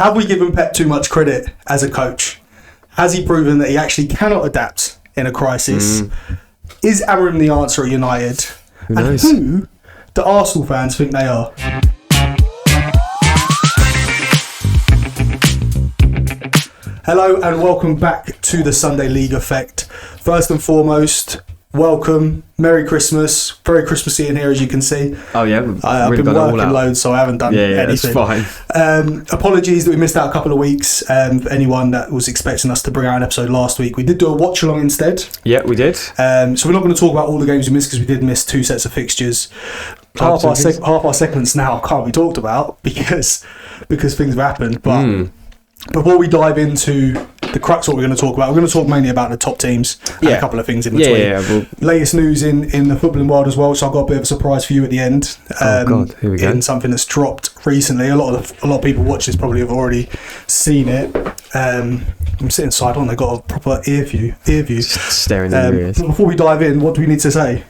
Have we given Pep too much credit as a coach? Has he proven that he actually cannot adapt in a crisis? Is Amorim the answer at United? Who knows? And who do Arsenal fans think they are? Hello and welcome back to the Sunday League Effect. First and foremost, welcome, Merry Christmas, very Christmassy in here as you can see. Oh yeah, I've been working loads so I haven't done anything. It's fine. Apologies that we missed out a couple of weeks. For anyone that was expecting us to bring out an episode last week, we did do a watch along instead. Yeah, we did. So we're not going to talk about all the games we missed because we did miss two sets of fixtures. Half our segments now can't be talked about because things have happened. But before we dive into the crux of what we're going to talk about, we're going to talk mainly about the top teams and a couple of things in between. Latest news in the footballing world as well, so I've got a bit of a surprise for you at the end. Here we go. In something that's dropped recently. A lot of people watching this probably have already seen it. I'm sitting side on, they've got a proper ear view. Just staring in your ears. Before we dive in, what do we need to say?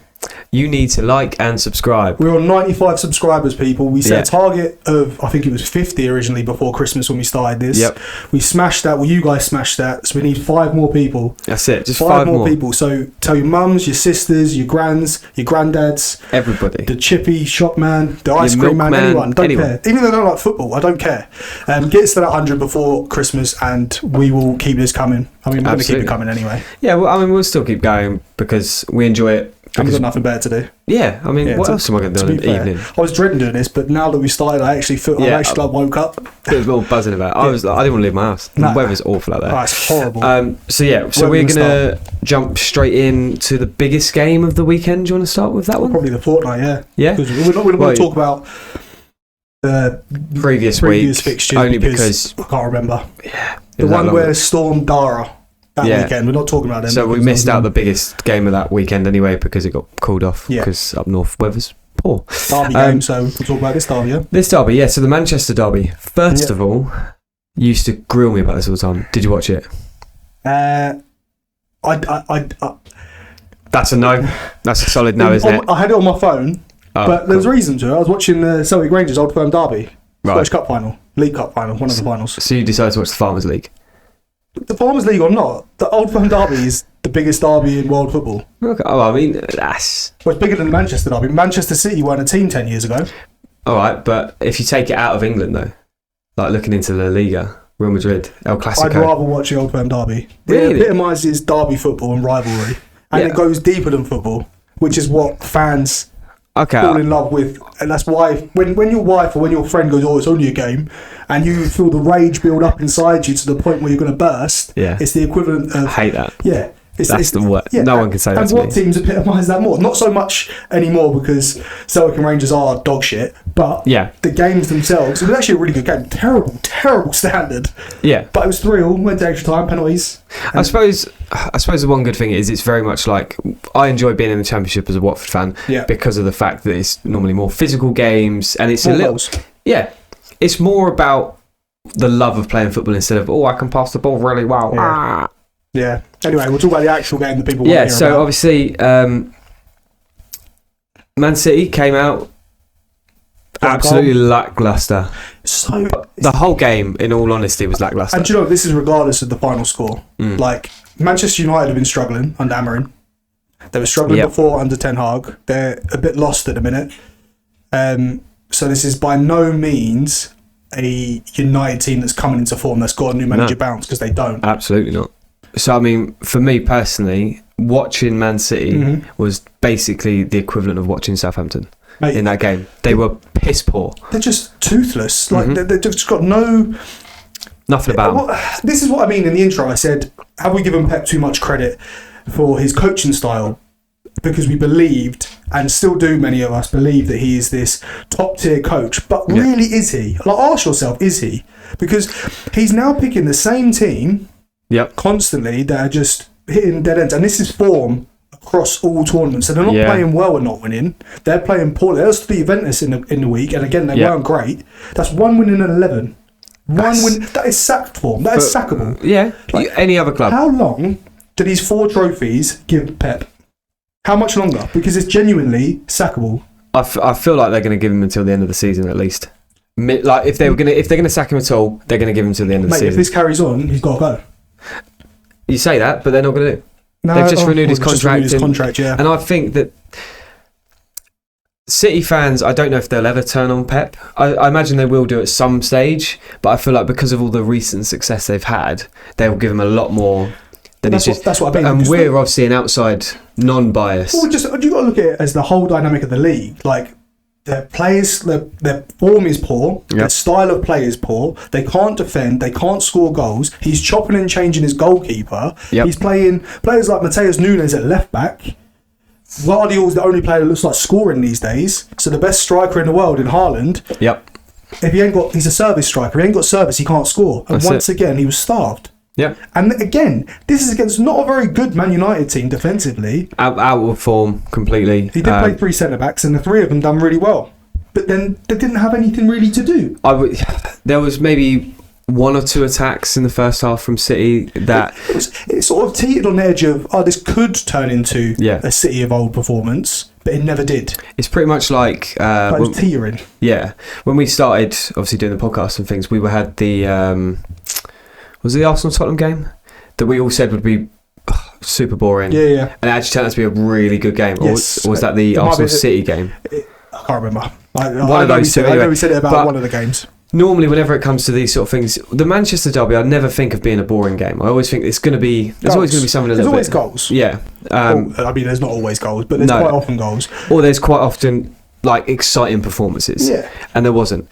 You need to like and subscribe. We're on 95 subscribers, people. We set a target of, I think it was 50 originally before Christmas when we started this. Yep. We smashed that. Well, you guys smashed that. So we need 5 more people. That's it. Just five more people. So tell your mums, your sisters, your grands, your granddads. Everybody. The chippy shop man, the ice cream man, anyone. Don't care. Even though they don't like football, I don't care. Get us to that 100 before Christmas and we will keep this coming. I mean, we're going to keep it coming anyway. Yeah, well, I mean, we'll still keep going because we enjoy it. I've got nothing better to do. Yeah, I mean, what else am I going to do in the evening? I was dreading doing this, but now that we started, I actually feel I woke up. It was all buzzing about. I didn't want to leave my house. The weather's awful out there. Oh, it's horrible. So we're going to jump straight into the biggest game of the weekend. Do you want to start with that one? Probably the fortnight, yeah. Yeah. Because we're not going to talk about the previous fixtures only because I can't remember. Yeah. The one where Storm Dara. That weekend, we're not talking about them. So we missed out the biggest game of that weekend anyway because it got called off because up north weather's poor. Derby game, so we'll talk about this derby, yeah? This derby, so the Manchester derby. First of all, you used to grill me about this all the time. Did you watch it? I That's a no. That's a solid no, isn't it? I had it on my phone, but there was a reason to it. I was watching the Celtic Rangers Old Firm derby. Scottish Cup final, League Cup final, one of the finals. So you decided to watch the Farmers League? The Farmers League or not, the Old Firm derby is the biggest derby in world football. Okay. Oh, I mean, that's... Well, it's bigger than the Manchester derby. Manchester City weren't a team 10 years ago. All right, but if you take it out of England, though, like looking into La Liga, Real Madrid, El Clasico... I'd rather watch the Old Firm derby. Really? It epitomises derby football and rivalry. And it goes deeper than football, which is what fans... fall in love with, and that's why when your wife or when your friend goes, it's only a game, and you feel the rage build up inside you to the point where you're going to burst. It's the equivalent of... I hate that. That's the word. No one can say that to me. And what teams epitomise that more? Not so much anymore because Celtic and Rangers are dog shit, but the games themselves, it was actually a really good game. Terrible standard. Yeah. But it was 3-3, went to extra time, penalties. I suppose the one good thing is it's very much like, I enjoy being in the Championship as a Watford fan because of the fact that it's normally more physical games and it's it's more about the love of playing football instead of, I can pass the ball really well. Yeah. Anyway, we'll talk about the actual game that people want to hear so about. obviously Man City came out absolutely lacklustre. So the whole game, in all honesty, was lacklustre. And do you know, this is regardless of the final score. Like, Manchester United have been struggling under Amorim. They were struggling before under Ten Hag. They're a bit lost at the minute. So this is by no means a United team that's coming into form that's got a new manager bounce, because they don't. Absolutely not. So, I mean, for me personally, watching Man City was basically the equivalent of watching Southampton. Mate, in that game. They were piss poor. They're just toothless. Like, they've just got nothing about them. This is what I mean in the intro. I said, have we given Pep too much credit for his coaching style? Because we believed, and still do, many of us believe, that he is this top tier coach. But really, is he? Like, ask yourself, is he? Because he's now picking the same team constantly that are just hitting dead ends. And this is form across all tournaments. So they're not playing well and not winning. They're playing poorly. That's the Juventus in the week. And again, they weren't great. That's 1 win in 11. One win. That is sacked form. That is sackable. Yeah. Like, any other club. How long do these 4 trophies give Pep? How much longer? Because it's genuinely sackable. I feel like they're going to give him until the end of the season at least. Like if they're gonna sack him at all, they're gonna give him to the end of the season. If this carries on, he's got to go. You say that, but they're not gonna do. No, they've just renewed his contract. Yeah. And I think that City fans, I don't know if they'll ever turn on Pep. I imagine they will do at some stage, but I feel like because of all the recent success they've had, they'll give him a lot more than that's what I mean. And we're obviously an outside, non-biased. Well, you got to look at it as the whole dynamic of the league. Like, their players, their form is poor. Yep. Their style of play is poor. They can't defend. They can't score goals. He's chopping and changing his goalkeeper. Yep. He's playing players like Mateus Nunes at left back. Guardiola's the only player that looks like scoring these days. So the best striker in the world in Haaland. Yep. If he ain't got, he's a service striker. If he ain't got service, he can't score. And once again, he was starved. Yeah. And again, this is against not a very good Man United team defensively. Out of form completely. He did play 3 centre backs, and the 3 of them done really well. But then they didn't have anything really to do. There was maybe 1 or 2 attacks in the first half from City that it sort of teetered on the edge of, this could turn into a City of old performance, but it never did. It's pretty much like it was teetering. Yeah, when we started obviously doing the podcast and things, we had the was it the Arsenal Tottenham game that we all said would be super boring. Yeah. And it actually turned out to be a really good game. Yes. Or was that the Arsenal City game? I can't remember. One of those two. I know we said it about one of the games. Normally, whenever it comes to these sort of things, the Manchester derby, I never think of being a boring game. I always think there's always going to be something a little bit. There's always goals. Yeah. There's not always goals, but there's quite often goals. Or there's quite often like exciting performances. Yeah. And there wasn't.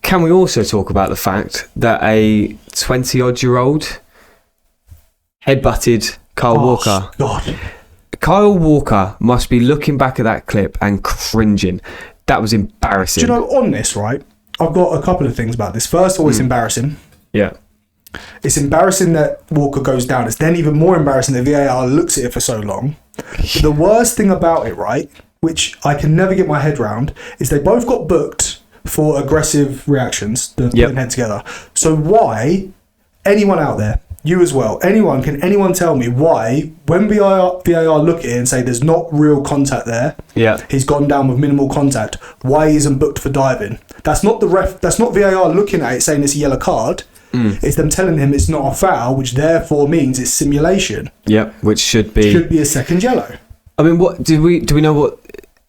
Can we also talk about the fact that a 20-odd-year-old headbutted Kyle Walker? God. Kyle Walker must be looking back at that clip and cringing. That was embarrassing. Do you know, on this, right? I've got a couple of things about this. First of all, it's embarrassing. Yeah. It's embarrassing that Walker goes down. It's then even more embarrassing that VAR looks at it for so long. But the worst thing about it, right, which I can never get my head round, is they both got booked for aggressive reactions, the putting head together. So why, anyone out there, you as well, anyone tell me why, when VAR look at it and say there's not real contact there, he's gone down with minimal contact, why he isn't booked for diving? That's not that's not VAR looking at it saying it's a yellow card. It's them telling him it's not a foul, which therefore means it's simulation. Yep, which should be a second yellow. I mean, what do we know? What?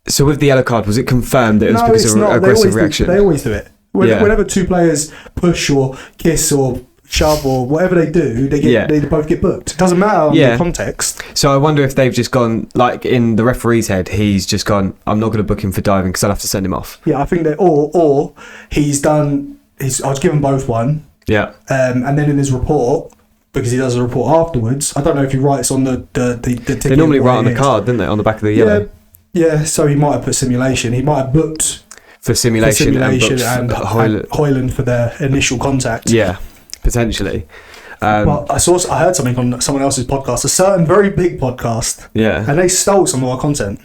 So with the yellow card, was it confirmed that it was because of aggressive reaction? They always do it. Whenever 2 players push or kiss or shove or whatever they do, they both get booked. It doesn't matter the context. So I wonder if they've just gone, like in the referee's head, he's just gone, I'm not going to book him for diving because I'll have to send him off. Yeah, I think that, or I was given both one. Yeah. And then in his report, because he does a report afterwards, I don't know if he writes on the ticket. They normally write on the card, don't they, on the back of the yellow? Yeah, so he might have put simulation. He might have booked for simulation and Højlund for their initial contact. Yeah, potentially. But I heard something on someone else's podcast, a certain very big podcast. Yeah. And they stole some of our content.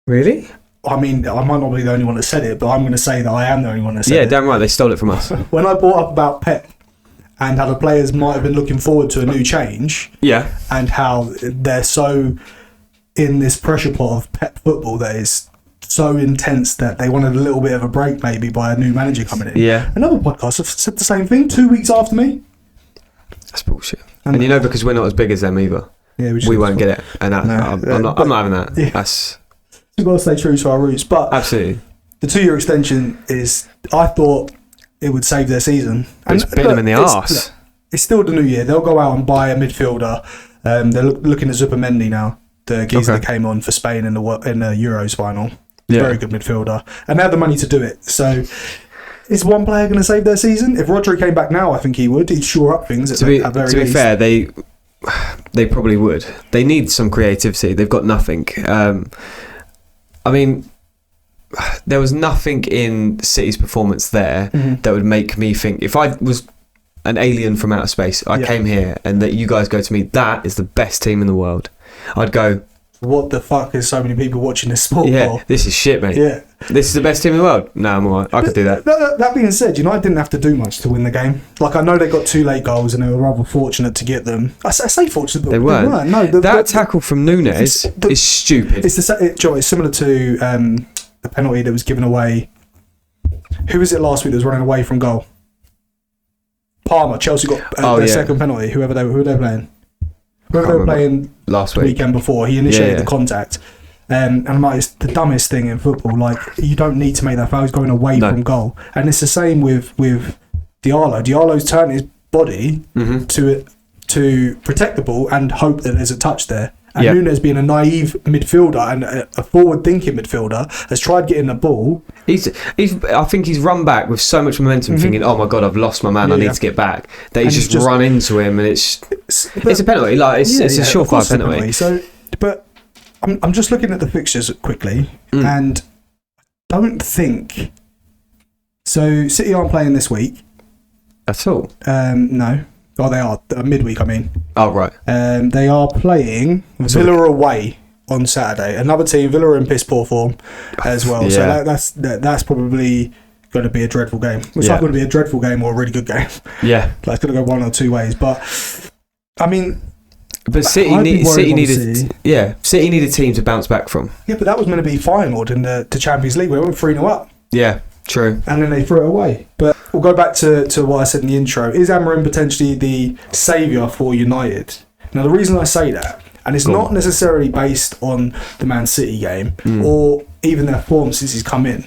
Really? I mean, I might not be the only one that said it, but I'm going to say that I am the only one that said it. Yeah, damn right, they stole it from us. When I brought up about Pep and how the players might have been looking forward to a new change. Yeah. And how they're so in this pressure pot of Pep football that is so intense that they wanted a little bit of a break maybe by a new manager coming in. Yeah. Another podcast have said the same thing 2 weeks after me. That's bullshit. And because we're not as big as them either. Yeah, we won't get it. And I'm not having that. Yeah. We've got to stay true to our roots. But absolutely. The 2-year extension is, I thought it would save their season. And it's been them in the arse. It's still the new year. They'll go out and buy a midfielder. They're looking at Zupimendi now. The geezer that came on for Spain in the Euros final. Very good midfielder. And they have the money to do it. So is one player going to save their season? If Rodri came back now, I think he would. He'd shore up things. To be fair, they probably would. They need some creativity. They've got nothing. I mean, there was nothing in City's performance there that would make me think, if I was an alien from outer space, I came here and that you guys go to me, that is the best team in the world, I'd go, what the fuck is so many people watching this sport for? This is shit, mate. Yeah. This is the best team in the world. No, I'm alright. I could do that. That being said, United didn't have to do much to win the game. Like, I know they got 2 late goals and they were rather fortunate to get them. I say fortunate, but they weren't. No, that tackle from Nunes is stupid. It's similar to the penalty that was given away Who was it last week that was running away from goal? Palmer. Chelsea got their second penalty. Who they were playing? Whoever they were playing last weekend before, he initiated the contact. And I'm like, it's the dumbest thing in football. Like, you don't need to make that foul. He's going away from goal. And it's the same with Diallo. Diallo's turned his body to protect the ball and hope that there's a touch there. And Nunes, being a naive midfielder and a forward-thinking midfielder, has tried getting the ball. I think he's run back with so much momentum, thinking, "Oh my God, I've lost my man. I need to get back." That he's just run into him, and it's a penalty. Like it's a surefire penalty. So, but I'm just looking at the fixtures quickly, and don't think. So City aren't playing this week at all. No. Oh, they are midweek. I mean. Oh right. They are playing Villa away on Saturday. Another team, Villa are in piss poor form as well. Yeah. So that's probably going to be a dreadful game. It's not going to be a dreadful game or a really good game. Yeah. Like, it's going to go one or two ways. But I mean. But City needed a team to bounce back from. Yeah, but that was meant to be final in the Champions League. We went 3-0 up. Yeah. True. And then they threw it away. But we'll go back to what I said in the intro. Is Amorim potentially the saviour for United? Now, the reason I say that, and it's not necessarily based on the Man City game or even their form since he's come in,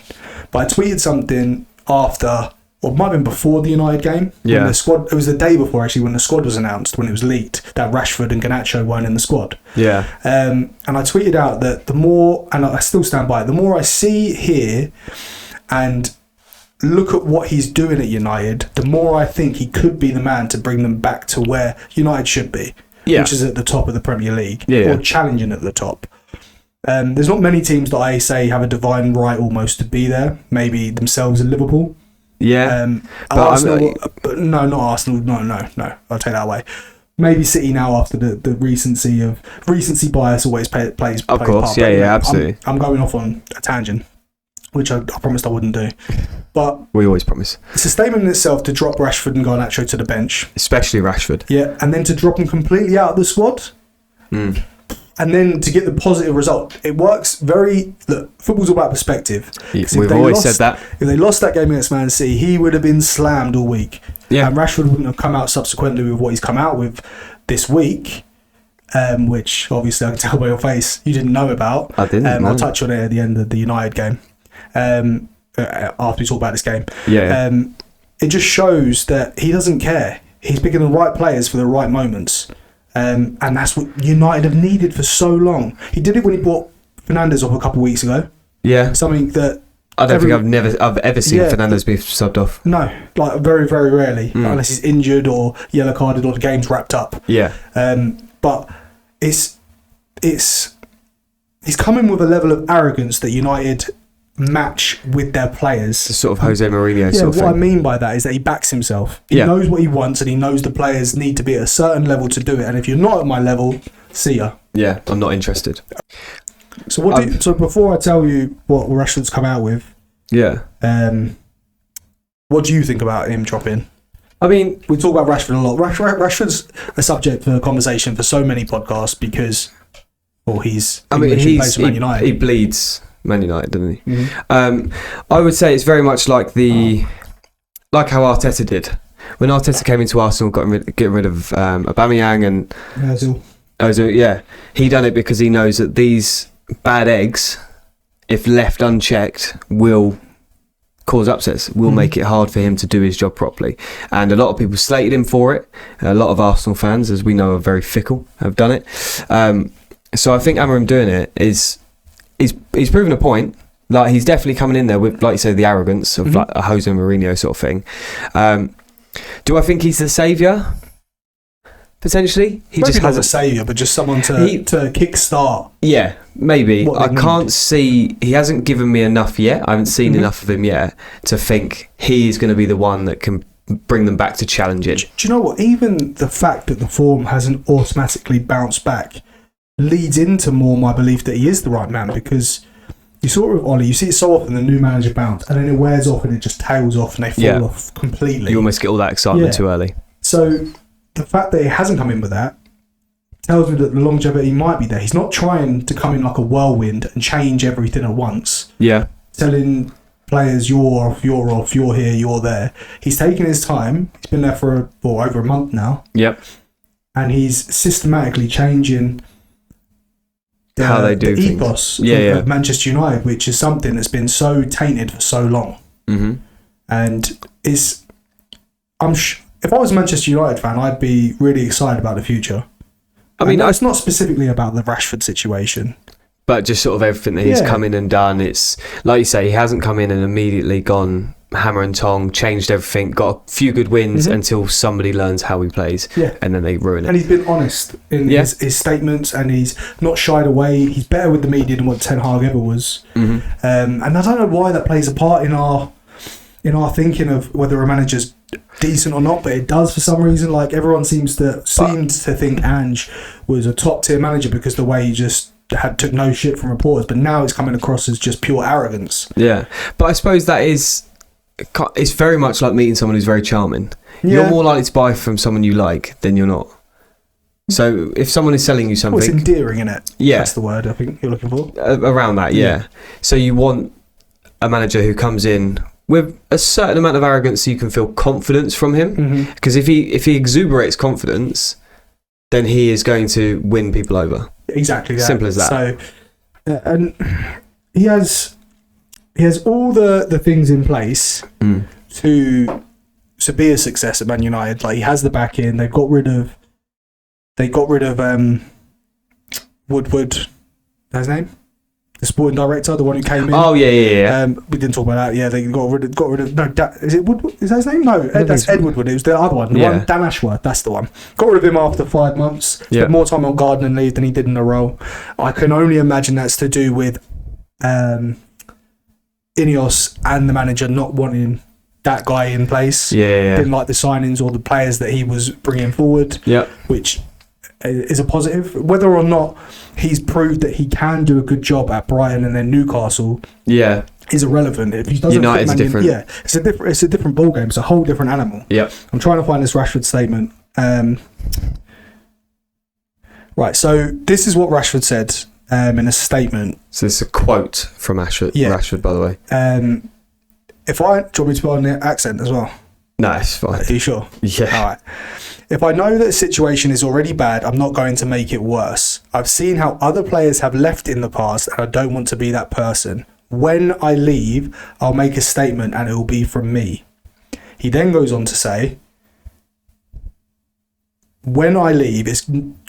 but I tweeted something after, or it might have been before the United game. Yeah. When the squad, it was the day before, actually, when the squad was announced, when it was leaked, that Rashford and Garnacho weren't in the squad. Yeah. And I tweeted out that the more, and I still stand by it, the more I see here and look at what he's doing at United, the more I think he could be the man to bring them back to where United should be, which is at the top of the Premier League, or challenging at the top. There's not many teams that I say have a divine right almost to be there. Maybe themselves in Liverpool. Yeah. But Arsenal, but no, not Arsenal. No. I'll take that away. Maybe City now, after the recency bias always plays. Of course, part, yeah, absolutely. I'm going off on a tangent, which I promised I wouldn't do. But we always promise. It's a statement in itself to drop Rashford and Garnacho to the bench. Especially Rashford. Yeah, and then to drop them completely out of the squad. And then to get the positive result. It works look, football's all about perspective. We've always said that. If they lost that game against Man City, he would have been slammed all week. Yeah. And Rashford wouldn't have come out subsequently with what he's come out with this week. Which obviously I can tell by your face you didn't know about. I didn't. I'll touch on it at the end of the United game. After we talk about this game. Yeah. It just shows that he doesn't care. He's picking the right players for the right moments. And that's what United have needed for so long. He did it when he brought Fernandes off a couple of weeks ago. Yeah. Something that I don't think I've ever seen Fernandes be subbed off. No, like very, very rarely, unless he's injured or yellow carded or the game's wrapped up. Yeah. But he's coming with a level of arrogance that United match with their players. The sort of Jose Mourinho sort of thing. What I mean by that is that he backs himself. He knows what he wants and he knows the players need to be at a certain level to do it. And if you're not at my level, see ya. Yeah, I'm not interested. So so before I tell you what Rashford's come out with, what do you think about him dropping? I mean, we talk about Rashford a lot. Rashford's a subject for conversation for so many podcasts because, he plays for Man United. He bleeds Man United, doesn't he? Mm-hmm. I would say it's very much like like how Arteta did when Arteta came into Arsenal, getting rid of Aubameyang and Ozil. Yeah, he done it because he knows that these bad eggs, if left unchecked, will cause upsets, will make it hard for him to do his job properly. And a lot of people slated him for it. A lot of Arsenal fans, as we know, are very fickle, have done it. So I think Amorim doing it is he's proven a point. Like, he's definitely coming in there with, like you say, the arrogance of like a Jose Mourinho sort of thing. Do I think he's the saviour? Potentially, he maybe just has a saviour, but just someone to kickstart. Yeah, maybe. I can't see. He hasn't given me enough yet. I haven't seen enough of him yet to think he's going to be the one that can bring them back to challenging. Do you know what? Even the fact that the form hasn't automatically bounced back leads into more my belief that he is the right man, because you saw it with Ollie. You see it so often, the new manager bounce, and then it wears off and it just tails off and they fall off completely. You almost get all that excitement too early. So the fact that he hasn't come in with that tells me that the longevity might be there. He's not trying to come in like a whirlwind and change everything at once. Yeah. Telling players, you're off, you're here, you're there. He's taken his time. He's been there for over a month now. Yep. And he's systematically changing how they do the things. ethos of Manchester United, which is something that's been so tainted for so long. Mm-hmm. And if I was a Manchester United fan, I'd be really excited about the future. I mean, it's not specifically about the Rashford situation, but just sort of everything that he's come in and done. It's like you say, he hasn't come in and immediately gone hammer and tong, changed everything, got a few good wins until somebody learns how he plays, and then they ruin it. And he's been honest in his statements, and he's not shied away. He's better with the media than what Ten Hag ever was. Mm-hmm. And I don't know why that plays a part in our thinking of whether a manager's decent or not, but it does for some reason. Like, everyone seemed to think Ange was a top tier manager because the way he just took no shit from reporters, but now it's coming across as just pure arrogance. Yeah, but I suppose it's very much like meeting someone who's very charming. You're more likely to buy from someone you like than you're not. So if someone is selling you something, it's endearing, isn't it? Yeah, that's the word I think you're looking for. Around that, yeah. So you want a manager who comes in with a certain amount of arrogance, so you can feel confidence from him. Because if he exuberates confidence, then he is going to win people over. Exactly that. Simple as that. So, and he has all the things in place to be a success at Man United. Like, he has the back in. They got rid of Woodward. That's his name. The sporting director, the one who came in. Oh yeah. We didn't talk about that. Yeah, they got rid of. No, is it Woodward? Is that his name? No, that's Ed Woodward. It was the other one. The one, Dan Ashworth. That's the one. Got rid of him after 5 months. Spent more time on gardening leave than he did in the role. I can only imagine that's to do with Ineos and the manager not wanting that guy in place. Didn't like the signings or the players that he was bringing forward. Which is a positive. Whether or not he's proved that he can do a good job at Brighton and then Newcastle is irrelevant. If he doesn't United's different. It's a different ball game. It's a whole different animal. I'm trying to find this Rashford statement. Right, so this is what Rashford said in a statement. So this is a quote from Rashford, by the way. Do you want me to put on the accent as well? No, it's fine. Are you sure? Yeah. All right. If I know that the situation is already bad, I'm not going to make it worse. I've seen how other players have left in the past, and I don't want to be that person. When I leave, I'll make a statement, and it will be from me. He then goes on to say, when I leave, it's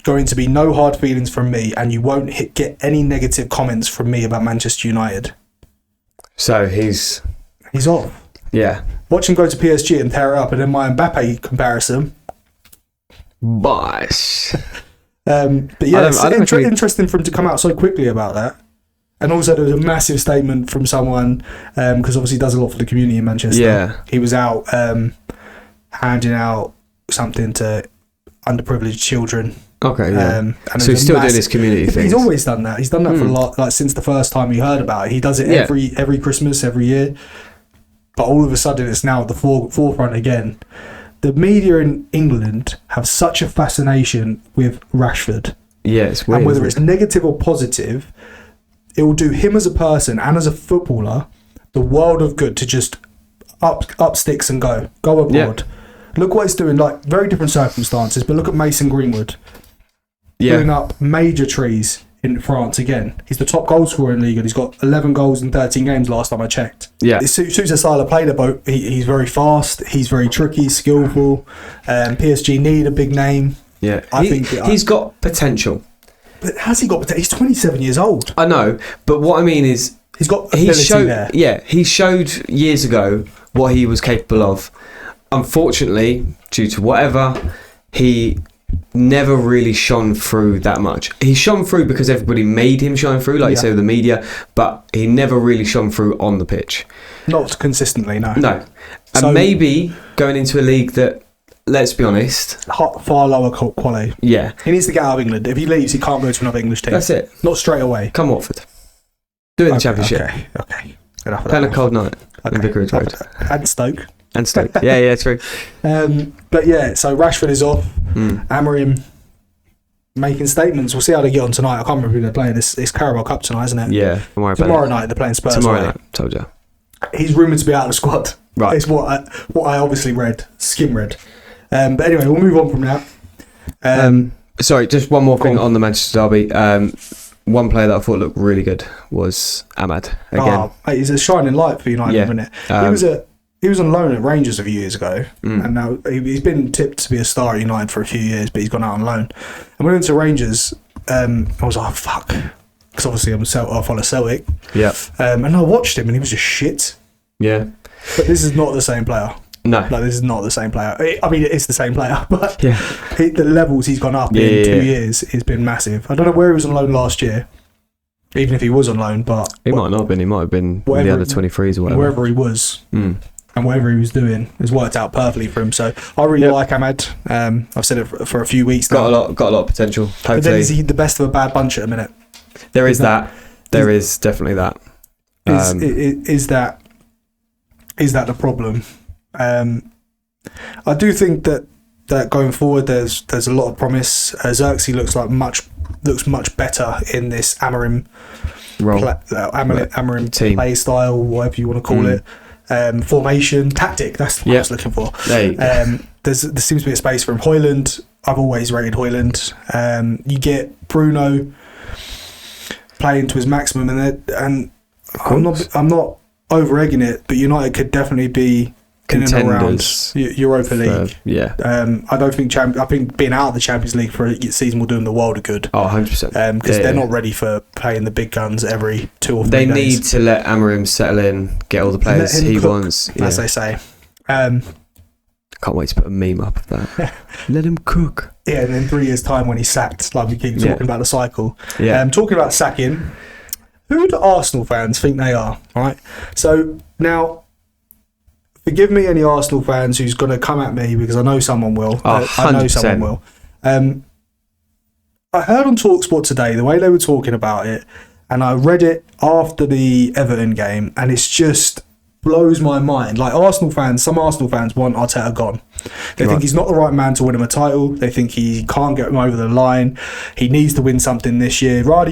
going to be no hard feelings from me, and you won't get any negative comments from me about Manchester United. So he's off. Yeah. Watch him go to PSG and tear it up, and then my Mbappe comparison. Bosh. But yeah, it's interesting for him to come out so quickly about that. And also there was a massive statement from someone, because obviously he does a lot for the community in Manchester. Yeah. He was out handing out something to underprivileged children. Okay, yeah. So he's still doing his community thing. He's always done that. He's done that for a lot, like since the first time we heard about it. He does it every Christmas, every year. But all of a sudden it's now at the forefront again. The media in England have such a fascination with Rashford. Yeah, it's weird. And whether it's negative or positive, it will do him as a person and as a footballer the world of good to just up sticks and go abroad. Yeah. Look what he's doing, like very different circumstances, but look at Mason Greenwood. Putting up major trees in France again. He's the top goal scorer in the league, and he's got 11 goals in 13 games last time I checked. Yeah. It suits his style of play, but he's very fast, he's very tricky, skillful. PSG need a big name. Yeah. I think he's got potential. But has he got potential? He's 27 years old. I know, but what I mean is he's got ability there. Yeah, he showed years ago what he was capable of. Unfortunately, due to whatever, he never really shone through that much. He shone through because everybody made him shine through, like you say with the media, but he never really shone through on the pitch. Not consistently, no. No. And maybe going into a league that, let's be honest, far lower quality. Yeah. He needs to get out of England. If he leaves, he can't go to another English team. That's it. Not straight away. Come Watford. Do it in the Championship. Okay. Enough of that. Play on a cold night in Vicarage Road. And Stoke. Yeah, true. But yeah, so Rashford is off. Amorim making statements. We'll see how they get on tonight. I can't remember who they're playing. It's Carabao Cup tonight, isn't it? Yeah. Tomorrow night they're playing Spurs. Tomorrow night, told you. He's rumoured to be out of the squad. Right. It's what I obviously skim read. But anyway, we'll move on from that. Sorry, just one more thing on the Manchester derby. One player that I thought looked really good was Ahmad again. Mate, he's a shining light for United, isn't it? He was on loan at Rangers a few years ago, and now he's been tipped to be a star at United for a few years, but he's gone out on loan. And when we went to Rangers, I was like, fuck, because obviously I follow Celtic. Yeah. And I watched him, and he was just shit. Yeah. But this is not the same player. No. Like, this is not the same player. I mean, it is the same player, but yeah. The levels he's gone up in 2 years has been massive. I don't know where he was on loan last year, even if he was on loan, but... He might not have been. He might have been in the under 23s or whatever. Wherever he was. And whatever he was doing has worked out perfectly for him. So I really like Ahmad. I've said it for a few weeks now. Got a lot of potential. Hopefully. But then is he the best of a bad bunch at a minute? There is that. There is definitely that. Is that the problem? I do think that going forward, there's a lot of promise. Xerxes looks much better in this Amorim role, Amorim team play style, whatever you want to call it. Formation, tactic, that's what I was looking for. There seems to be a space for him. Højlund, I've always rated Højlund. You get Bruno playing to his maximum, and I'm not over egging it, but United could definitely be contenders in and around Europa League. I don't think I think being out of the Champions League for a season will do them the world of good. 100%. Because they're not ready for playing the big guns every 2 or 3 days. They need need to let Amorim settle in, get all the players he wants, as they say. Can't wait to put a meme up of that. Let him cook. Yeah, and in 3 years' time when he's sacked, like we keep talking about the cycle. Talking about sacking, who do Arsenal fans think they are? Right. So now, forgive me, any Arsenal fans who's going to come at me, because I know someone will. I know someone will. I heard on TalkSport today the way they were talking about it, and I read it after the Everton game, and it's just blows my mind. Like some Arsenal fans want Arteta gone. They think he's not the right man to win him a title. They think he can't get him over the line. He needs to win something this year. Rah.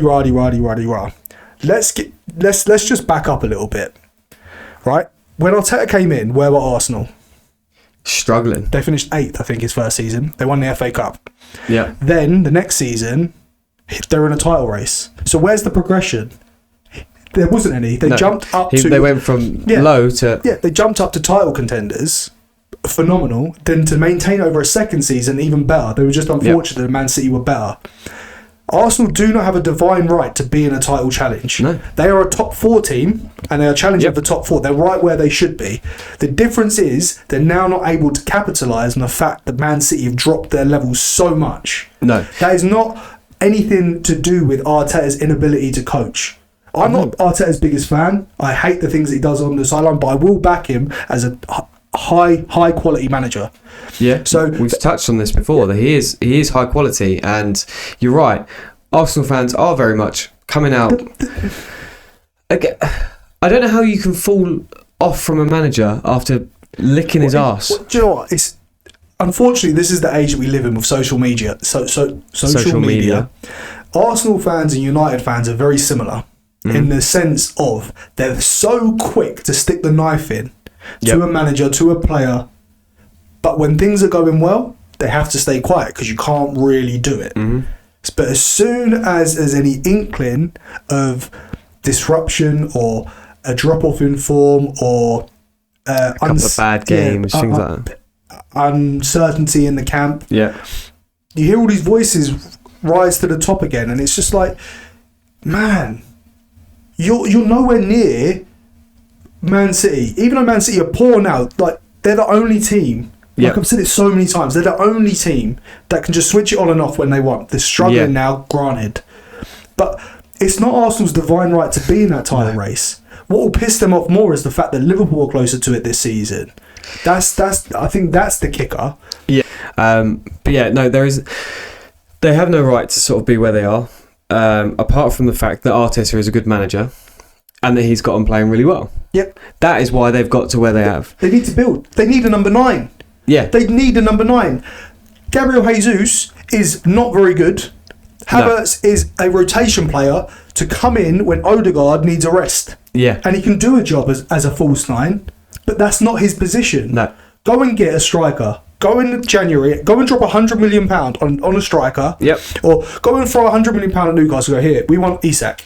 Let's just back up a little bit, right? When Arteta came in, where were Arsenal? Struggling. They finished 8th, I think, his first season. They won the FA Cup. Yeah. Then the next season, they're in a title race. So where's the progression? There wasn't any. They jumped up to... They went from low to... Yeah, they jumped up to title contenders. Phenomenal. Then to maintain over a second season, even better. They were just unfortunate that Man City were better. Arsenal do not have a divine right to be in a title challenge. No. They are a top 4 team, and they are challenging for the top 4. They're right where they should be. The difference is they're now not able to capitalise on the fact that Man City have dropped their levels so much. No. That is not anything to do with Arteta's inability to coach. I'm not Arteta's biggest fan. I hate the things that he does on the sideline, but I will back him as a high quality manager. Yeah, so we've touched on this before, that he is high quality, and you're right, Arsenal fans are very much coming out. Again, I don't know how you can fall off from a manager after licking his arse. Do you know what? Unfortunately, this is the age that we live in with social media. Social media. Arsenal fans and United fans are very similar in the sense of they're so quick to stick the knife in to a manager, to a player, but when things are going well, they have to stay quiet because you can't really do it. But as soon as there's any inkling of disruption or a drop-off in form or a couple of bad games, things like that, uncertainty in the camp, you hear all these voices rise to the top again, and it's just like, man, you're nowhere near Man City. Even though Man City are poor now, like, they're the only team, like I've said it so many times, they're the only team that can just switch it on and off when they want. They're struggling now, granted, but it's not Arsenal's divine right to be in that title race. What will piss them off more is the fact that Liverpool are closer to it this season. I think that's the kicker. But no, they have no right to sort of be where they are, apart from the fact that Arteta is a good manager and that he's got them playing really well. That is why they've got to where they have. They need to build. They need a number 9. They need a number 9. Gabriel Jesus is not very good. Havertz is a rotation player to come in when Odegaard needs a rest. Yeah. And he can do a job as a false nine, but that's not his position. No. Go and get a striker. Go in January, go and drop £100 million on a striker. Yep. Or go and throw £100 million at Newcastle and go, here, we want Isak.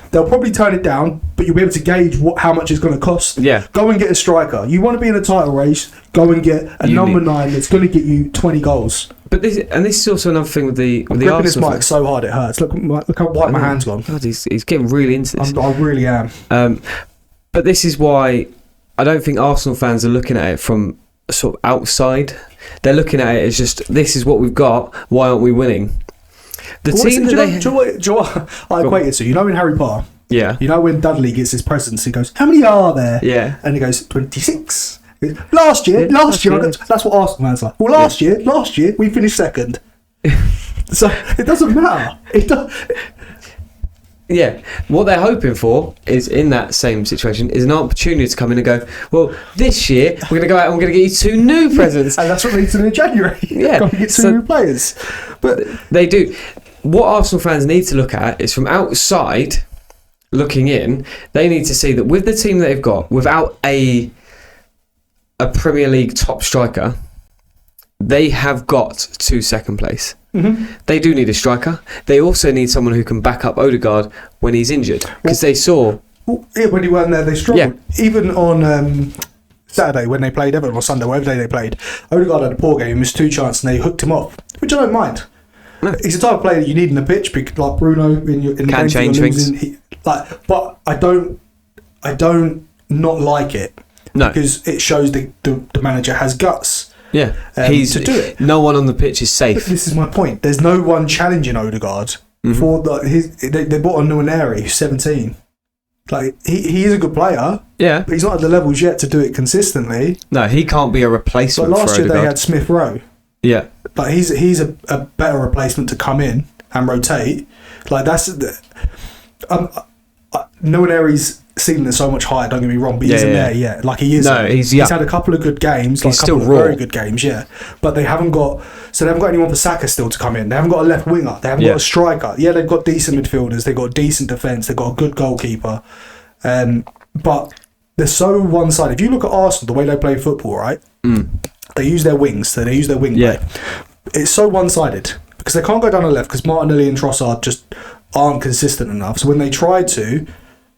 They'll probably turn it down, but you'll be able to gauge how much it's going to cost. Yeah. Go and get a striker. You want to be in a title race, go and get a number 9 that's going to get you 20 goals. But this is also another thing with the I'm gripping Arsenal. this mic so hard it hurts. Look how white my hand's gone. God, he's getting really into this. I really am. But this is why I don't think Arsenal fans are looking at it from sort of outside. They're looking at it as just, this is what we've got, why aren't we winning? Do you know what I equate it to? You know in Harry Potter? Yeah. You know when Dudley gets his presents, he goes, how many are there? Yeah. And he goes, 26. Last year, that's what Arsenal fans like. Well, last year, we finished second. So it doesn't matter. Yeah, what they're hoping for is, in that same situation, is an opportunity to come in and go, well, this year we're going to go out and we're going to get you 2 new presents. And that's what they need to do in January. Yeah. Got to get 2 new players. But they do. What Arsenal fans need to look at is, from outside looking in, they need to see that with the team that they've got, without a Premier League top striker, they have got to second place. Mm-hmm. They do need a striker. They also need someone who can back up Odegaard when he's injured, because they saw... when he weren't there, they struggled. Yeah. Even on Saturday, when they played Everton, or Sunday, whatever day they played, Odegaard had a poor game, he missed 2 chances, and they hooked him off, which I don't mind. No. He's the type of player that you need in the pitch, like Bruno in can change things. But I don't not like it. No, because it shows the manager has guts. Yeah, to do it. No one on the pitch is safe. But this is my point. There's no one challenging Odegaard for they bought a Nwaneri who's 17. Like he is a good player. Yeah, but he's not at the levels yet to do it consistently. No, he can't be a replacement. But last for year Odegaard. they had Smith Rowe. Yeah, but he's a better replacement to come in and rotate. Like that's Nwaneri's ceiling is so much higher, don't get me wrong, but he isn't there yet. Like he is. No, he's had a couple of good games, he's still raw. Very good games, yeah. But they haven't got anyone for Saka still to come in. They haven't got a left winger. They haven't got a striker. Yeah, they've got decent midfielders. They've got decent defence. They've got a good goalkeeper. But they're so one-sided. If you look at Arsenal, the way they play football, right? They use their wings, so they use their wing play. It's so one-sided because they can't go down the left because Martinelli and Trossard just aren't consistent enough. So when they try to,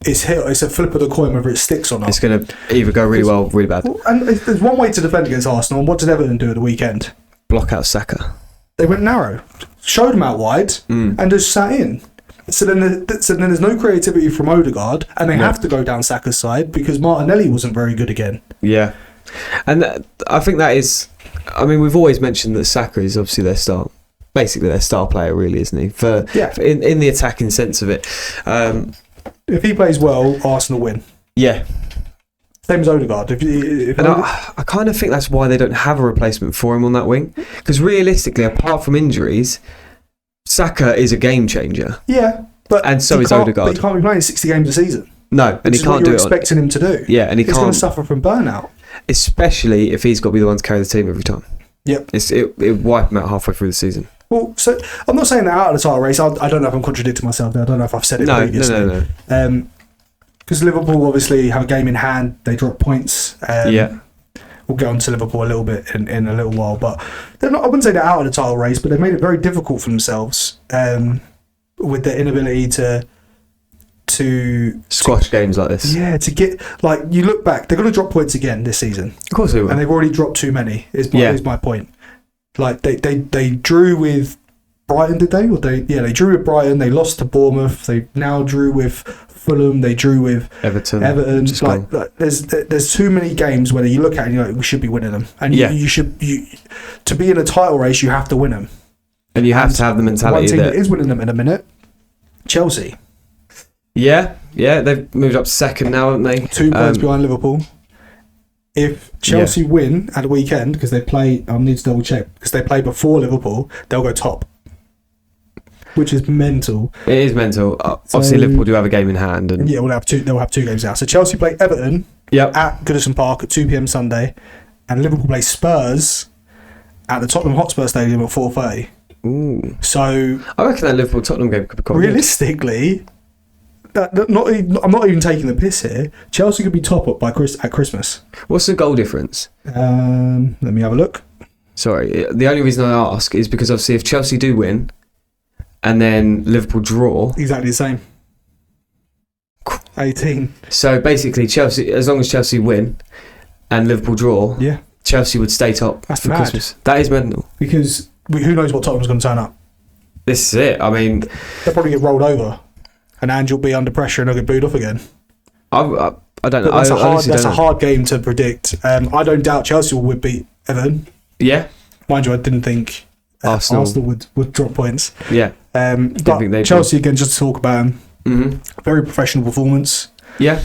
it's a flip of the coin whether it sticks or not. It's going to either go really well or really bad. And there's one way to defend against Arsenal, and what did Everton do at the weekend? Block out Saka. They went narrow, showed him out wide, and just sat in. So then there's no creativity from Odegaard, and they have to go down Saka's side because Martinelli wasn't very good again. Yeah. And I think that is... I mean, we've always mentioned that Saka is obviously their star. Basically their star player, really, isn't he? For in the attacking sense of it. If he plays well, Arsenal win. Yeah. Same as Odegaard. I kind of think that's why they don't have a replacement for him on that wing. Because realistically, apart from injuries, Saka is a game changer. Yeah. And so is Odegaard. But he can't be playing 60 games a season. No, and he can't do it. What you're expecting him to do. Yeah, and he's going to suffer from burnout. Especially if he's got to be the one to carry the team every time. Yep. It would wipe him out halfway through the season. Well, so I'm not saying that out of the title race. I don't know if I'm contradicting myself there. I don't know if I've said it previously. No. Because Liverpool obviously have a game in hand. They drop points. We'll get on to Liverpool a little bit in a little while. But they're not, I wouldn't say they're out of the title race, but they made it very difficult for themselves with their inability to squash games like this. Yeah, to get, like, you look back, they're going to drop points again this season. Of course they will. And they've already dropped too many, is my point. Like, they drew with Brighton, did they? They drew with Brighton, they lost to Bournemouth, they now drew with Fulham, they drew with Everton. Like there's too many games where you look at it and you're like, we should be winning them. And you should to be in a title race, you have to win them. And you have to have the mentality one team that is winning them in a minute, Chelsea. Yeah, they've moved up second now, haven't they? 2 points behind Liverpool. If Chelsea win at the weekend, because they play, I need to double check, because they play before Liverpool, they'll go top. Which is mental. It is mental. Obviously, Liverpool do have a game in hand. And they'll have 2 games now. So Chelsea play Everton at Goodison Park at 2 p.m. Sunday, and Liverpool play Spurs at the Tottenham Hotspur Stadium at 4:30. Ooh. So I reckon that Liverpool-Tottenham game could be quite realistically, I'm not even taking the piss here. Chelsea could be top up at Christmas. What's the goal difference? Let me have a look. Sorry, the only reason I ask is because obviously if Chelsea do win and then Liverpool draw... Exactly the same. 18. So basically, Chelsea, as long as Chelsea win and Liverpool draw, Chelsea would stay top for mad. Christmas. That is mental. Because who knows what Tottenham's going to turn up. This is it. I mean... They'll probably get rolled over and Ange will be under pressure and they'll get booed off again. I don't know. That's a hard game to predict. I don't doubt Chelsea would beat Everton. Yeah. Mind you, I didn't think Arsenal would drop points. Yeah. But Chelsea, again, just to talk about them, very professional performance. Yeah.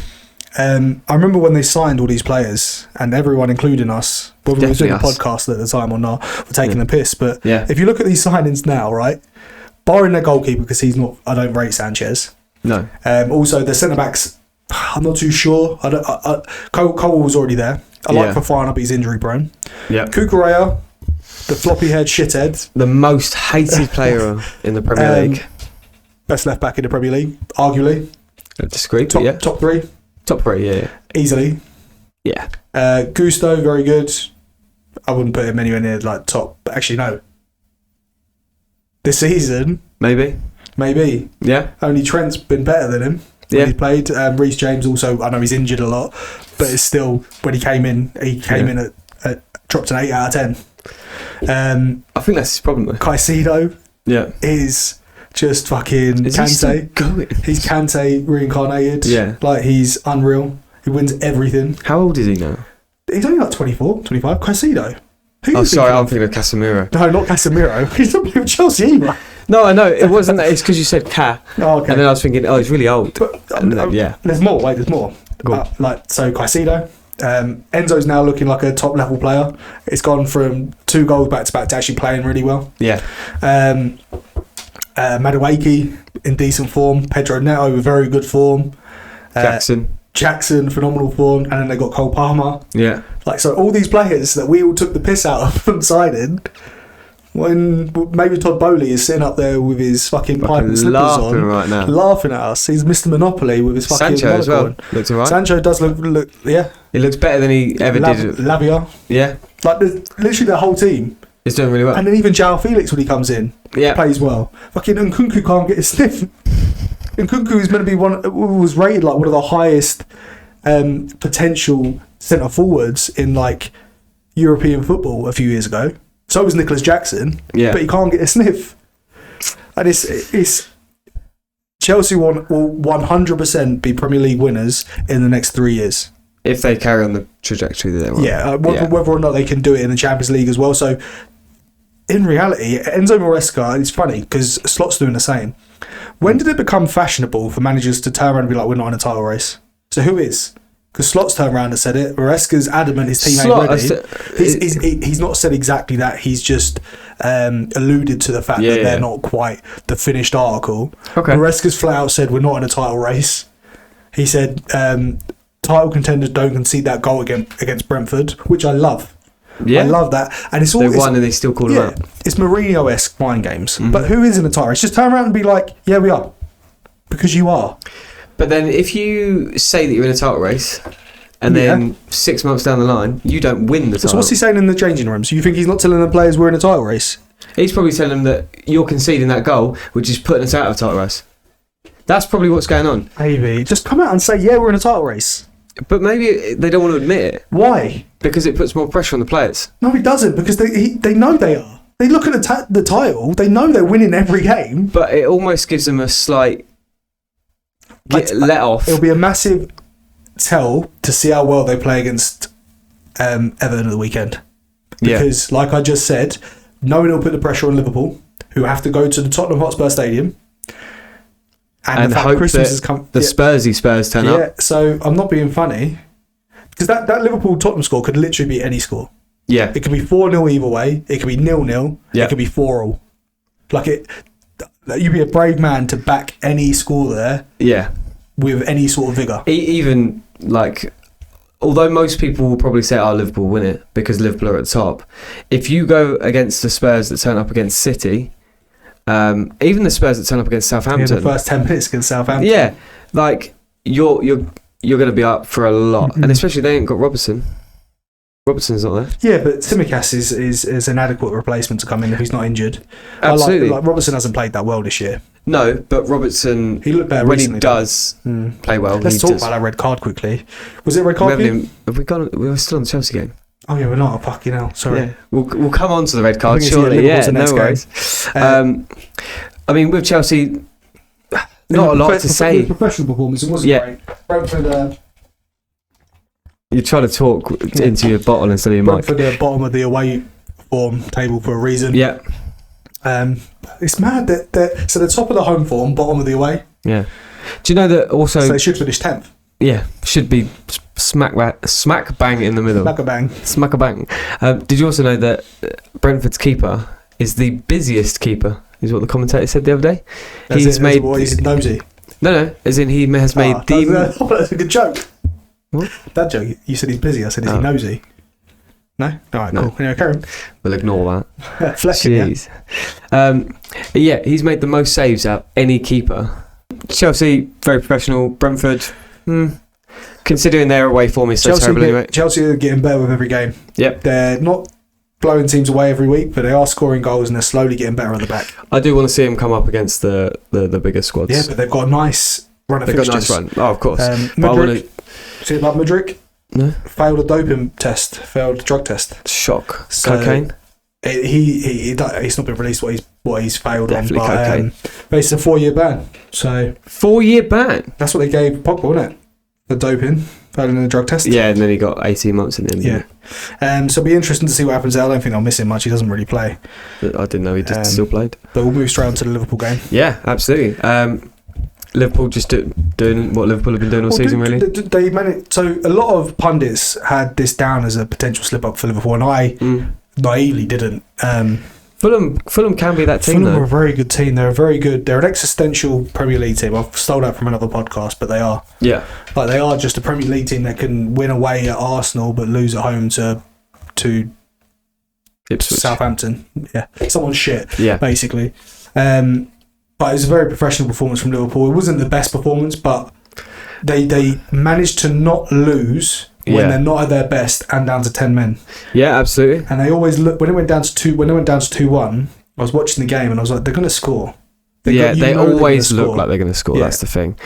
I remember when they signed all these players, and everyone, including us, whether we were doing a podcast at the time or not, were taking the piss. But if you look at these signings now, right, barring their goalkeeper, because I don't rate Sanchez. No. Also, the centre backs, I'm not too sure. Cole was already there. I like Fofana, but he's injury prone. Yeah. Kukurea, the floppy head shithead, the most hated player in the Premier League. Best left back in the Premier League, arguably. I disagree. Top three. Top three, yeah. Easily. Yeah. Gusto, very good. I wouldn't put him anywhere near like top. But actually, no. This season, maybe. Yeah. Only Trent's been better than him when he played. Reece James also. I know he's injured a lot, but it's still when he came in at dropped an 8 out of 10. I think that's his problem though. Caicedo. Is just fucking Kante. He's Kante reincarnated. Yeah. Like, he's unreal. He wins everything. How old is he now? He's only like 24, 25. Caicedo. I'm thinking of Casemiro. No, not Casemiro. He's not playing with Chelsea either. No, I know. It wasn't that. It's because you said Ca. Oh, okay. And then I was thinking, he's really old. But, There's more. Wait, there's more. So Caicedo. Enzo's now looking like a top level player. It's gone from 2 goals back to back to actually playing really well. Yeah. Madueke in decent form. Pedro Neto with very good form. Jackson, phenomenal form. And then they got Cole Palmer. Yeah. So all these players that we all took the piss out of from signing, when maybe Todd Bowley is sitting up there with his fucking pipe and slippers on, right now, laughing at us. He's Mr. Monopoly with his fucking Sancho as well. Looks alright. Sancho does look. Yeah. He looks better than he ever did. Lavia. Yeah. Literally the whole team. It's doing really well. And then even João Felix, when he comes in, plays well. Fucking Nkunku can't get a sniff. Nkunku is meant to be was rated like one of the highest potential centre forwards in like European football a few years ago. So was Nicholas Jackson, but he can't get a sniff. And it's Chelsea will 100% be Premier League winners in the next 3 years. If they carry on the trajectory that they're on. Whether or not they can do it in the Champions League as well. So, in reality, Enzo Maresca, it's funny because Slot's doing the same. When did it become fashionable for managers to turn around and be like, we're not in a title race? So who is? Because Slot's turned around and said it. Maresca's adamant his team ain't ready. He's not said exactly that. He's just alluded to the fact that they're not quite the finished article. Okay. Maresca's flat out said we're not in a title race. He said title contenders don't concede that goal against Brentford, which I love. Yeah. I love that. And it's all they won and they still call them out. It's Mourinho-esque mind games. Mm-hmm. But who is in a title race? Just turn around and be like, yeah, we are. Because you are. But then if you say that you're in a title race and then 6 months down the line, you don't win the title. So what's he saying in the changing rooms? You think he's not telling the players we're in a title race? He's probably telling them that you're conceding that goal, which is putting us out of a title race. That's probably what's going on. Maybe. Just come out and say, yeah, we're in a title race. But maybe they don't want to admit it. Why? Because it puts more pressure on the players. No, it doesn't, because they know they are. They look at the title, they know they're winning every game. But it almost gives them a slight let off. It'll be a massive tell to see how well they play against Everton at the weekend. Because, like I just said, knowing it'll put the pressure on Liverpool, who have to go to the Tottenham Hotspur Stadium. And the fact hope Christmas has come. The Spursy Spurs turn up. Yeah, so I'm not being funny. Because that Liverpool-Tottenham score could literally be any score. Yeah. It could be 4-0 either way. It could be 0-0. Yeah. It could be 4-all. You'd be a brave man to back any score there. Yeah. With any sort of vigour. Even, although most people will probably say, Liverpool win it because Liverpool are at the top. If you go against the Spurs that turn up against City, Even the Spurs that turn up against Southampton. Yeah, the first 10 minutes against Southampton. Yeah, like you're going to be up for a lot, and especially they ain't got Robertson. Robertson's not there. Yeah, but Tsimikas is an adequate replacement to come in if he's not injured. Absolutely. Like Robertson hasn't played that well this year. No, but Robertson, he looked better when recently, he does play well. Let's talk about that red card quickly. Was it a red card? We were still on the Chelsea game. Oh yeah, we're not. Fucking hell. Sorry. Yeah. We'll come on to the red card shortly. Yeah, no worries. I mean, with Chelsea, not a lot to say. Professional performance. It wasn't great. Brentford. You're trying to talk into your bottle instead of your mic. For the bottom of the away form table for a reason. Yeah. It's mad that so the top of the home form, bottom of the away. Yeah. Do you know that also? So they should finish 10th. Yeah, should be smack bang in the middle. Smack a bang. Did you also know that Brentford's keeper is the busiest keeper? Is what the commentator said the other day. He's nosy. No. As in he has made the. That's a good joke. What? That joke, you said he's busy. I said, is he nosy? No? Alright, cool. Anyway, Karen. We'll ignore that. Flecking, yeah, he's made the most saves out of any keeper. Chelsea, very professional. Brentford, considering their away form is so terrible anyway. Chelsea are getting better with every game. Yep. They're not blowing teams away every week, but they are scoring goals and they're slowly getting better on the back. I do want to see them come up against the bigger squads. Yeah, but they've got a nice run of fixtures. They've got a nice run. Oh, of course. Mudryk, see about Mudryk? No. Failed a doping test. Failed a drug test. Shock. So cocaine? He's not been released what he's failed Definitely on. Cocaine. But it's a 4-year ban. So 4-year ban? That's what they gave Pogba, wasn't it? The doping. Failing in the drug test. Yeah, and then he got 18 months in the end. Yeah. So it'll be interesting to see what happens there. I don't think they'll miss him much. He doesn't really play. I didn't know he still played. But we'll move straight on to the Liverpool game. Yeah, absolutely. Liverpool just doing what Liverpool have been doing all season, really. They managed. So a lot of pundits had this down as a potential slip up for Liverpool, and I naively didn't. Fulham can be that team. Fulham are a very good team. They're an existential Premier League team. I've stole that from another podcast, but they are. Yeah, like they are just a Premier League team that can win away at Arsenal but lose at home to Ipswich. Southampton. Yeah, someone's shit. Yeah, basically. But it was a very professional performance from Liverpool. It wasn't the best performance, but they managed to not lose when they're not at their best and down to 10 men. Yeah, absolutely. And they always look when it went down to 2-1. I was watching the game and I was like, they're going to score. They always look like they're going to score. Yeah. That's the thing.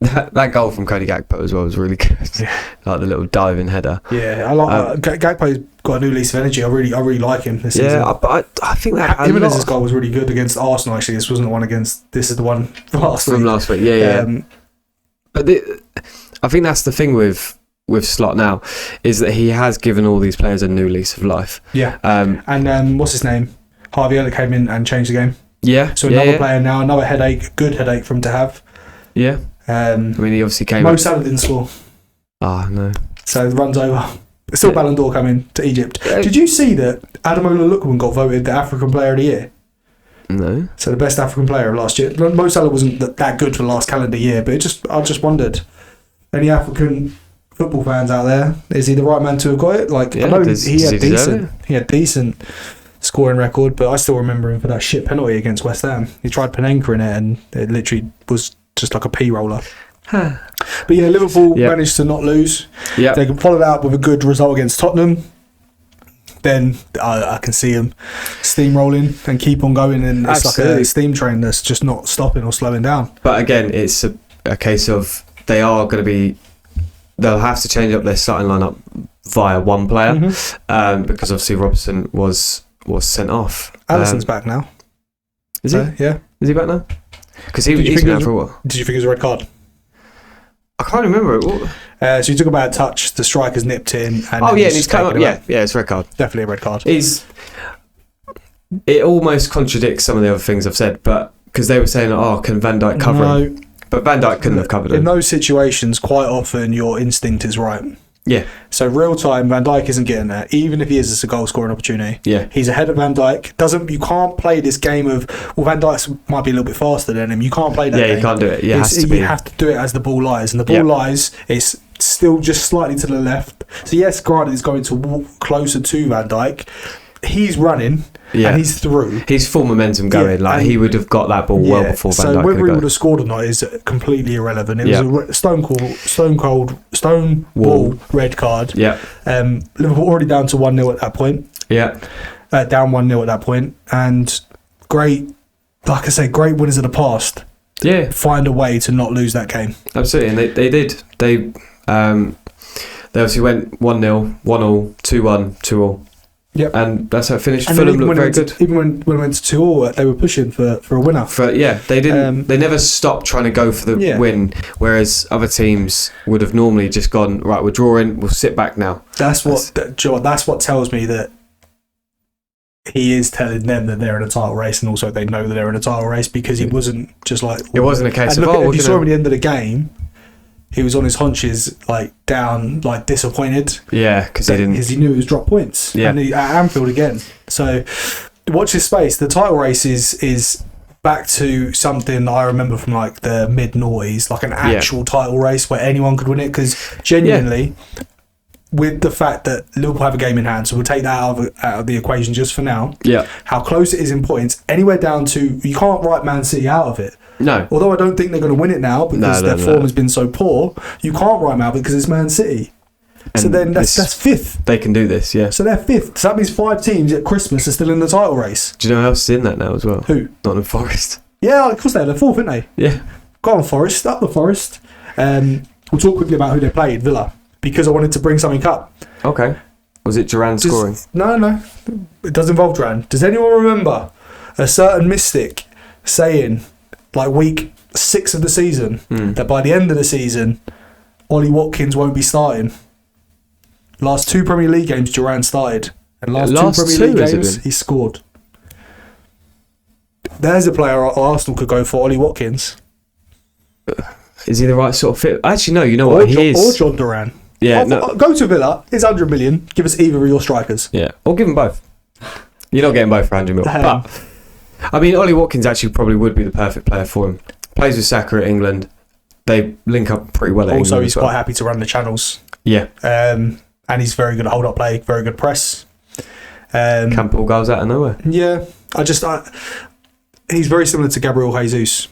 That goal from Cody Gakpo as well was really good. Yeah. Like the little diving header. Yeah, I like Gakpo's got a new lease of energy. I really like him this season. Yeah, I think that Jimenez's goal was really good against Arsenal. Actually, this wasn't the one against. This is the one from last week. Yeah. But I think that's the thing with Slot now is that he has given all these players a new lease of life. Yeah. And what's his name? Harvey Elliott came in and changed the game. Yeah. So another player now, another headache, good headache for him to have. Yeah. I mean, he obviously came. Mo Salah didn't score. No. So it runs over. Still Ballon d'Or coming to Egypt. Did you see that Ademola Lookman got voted the African Player of the Year? No. So the best African player of last year. Mo Salah wasn't that good for the last calendar year, but I just wondered, any African football fans out there, is he the right man to have got it? Like, I know he had decent scoring record, but I still remember him for that shit penalty against West Ham. He tried Panenka in it, and it literally was just like a pea roller. But yeah, Liverpool managed to not lose. They can follow that up with a good result against Tottenham. Then I can see them steamrolling and keep on going, and it's like a steam train that's just not stopping or slowing down. But again, it's a case of they'll have to change up their starting lineup via one player, because obviously Robertson was sent off. Alisson's back now. Is he? Yeah. Is he back now? Because he's been out for a while. Did you think it was a red card? I can't remember it. So he took a bad touch. The striker's nipped in. And and he's come up. Yeah, it's a red card. Definitely a red card. It almost contradicts some of the other things I've said, but because they were saying, can Van Dijk cover him? But Van Dijk couldn't have covered him. In those situations, quite often your instinct is right. Yeah. So real time, Van Dijk isn't getting there, even if he is a goal scoring opportunity. Yeah. He's ahead of Van Dijk. You can't play this game of, Van Dijk might be a little bit faster than him. You can't play that game. Yeah, you can't do it. You have to do it as the ball lies. And the ball lies, it's still just slightly to the left. So yes, granted, he's going to walk closer to Van Dijk. He's running, and he's through. He's full momentum going. He would have got that ball well before Van Dijk. So whether he would have scored or not is completely irrelevant. It was a stone wall red card. Yeah. Liverpool already down to 1-0 at that point. Yeah. Down 1-0 at that point, and great winners of the past. Yeah. Find a way to not lose that game. Absolutely, and they did. They obviously went 1-0, 1-1, 2-1, 2-2. Yep. And that's how it finished. Fulham looked very good. Even when it went to 2-2, they were pushing for a winner. They didn't. They never stopped trying to go for the win. Whereas other teams would have normally just gone, right, we're drawing, we'll sit back now. That's what tells me that he is telling them that they're in a title race, and also they know that they're in a title race, because he wasn't just like... It wasn't a case of, if you saw him at the end of the game, he was on his haunches, down, disappointed. Yeah, because he knew he was dropped points. Yeah. And at Anfield again. So, watch this space. The title race is back to something I remember from the mid-noughties, an actual title race where anyone could win it, because genuinely... With the fact that Liverpool have a game in hand, so we'll take that out of the equation just for now. Yeah. How close it is in points, anywhere down to... You can't write Man City out of it. No. Although I don't think they're going to win it now, because their form has been so poor, you can't write them out because it's Man City. And so then that's fifth. They can do this, yeah. So they're fifth. So that means 5 teams at Christmas are still in the title race. Do you know who else is in that now as well? Who? Nottingham Forest. Yeah, of course they're fourth, aren't they? Yeah. Go on, Forest. Up the Forest. We'll talk quickly about who they played, Villa, because I wanted to bring something up. Okay. Was it Duran scoring? No. It does involve Duran. Does anyone remember a certain mystic saying, week 6 of the season, that by the end of the season, Ollie Watkins won't be starting? Last 2 Premier League games, Duran started. And last 2 Premier League games, he scored. There's a player Arsenal could go for, Ollie Watkins. Is he the right sort of fit? Actually, no, you know what? He is. Or John Duran. Yeah, go to Villa. It's 100 million. Give us either of your strikers. Yeah, or give them both. You're not getting both for 100 million. But I mean, Ollie Watkins actually probably would be the perfect player for him. Plays with Saka at England. They link up pretty well at England. Also, he's quite happy to run the channels. Yeah. And he's very good at hold up play. Very good press. Can't pull goals out of nowhere. Yeah, he's very similar to Gabriel Jesus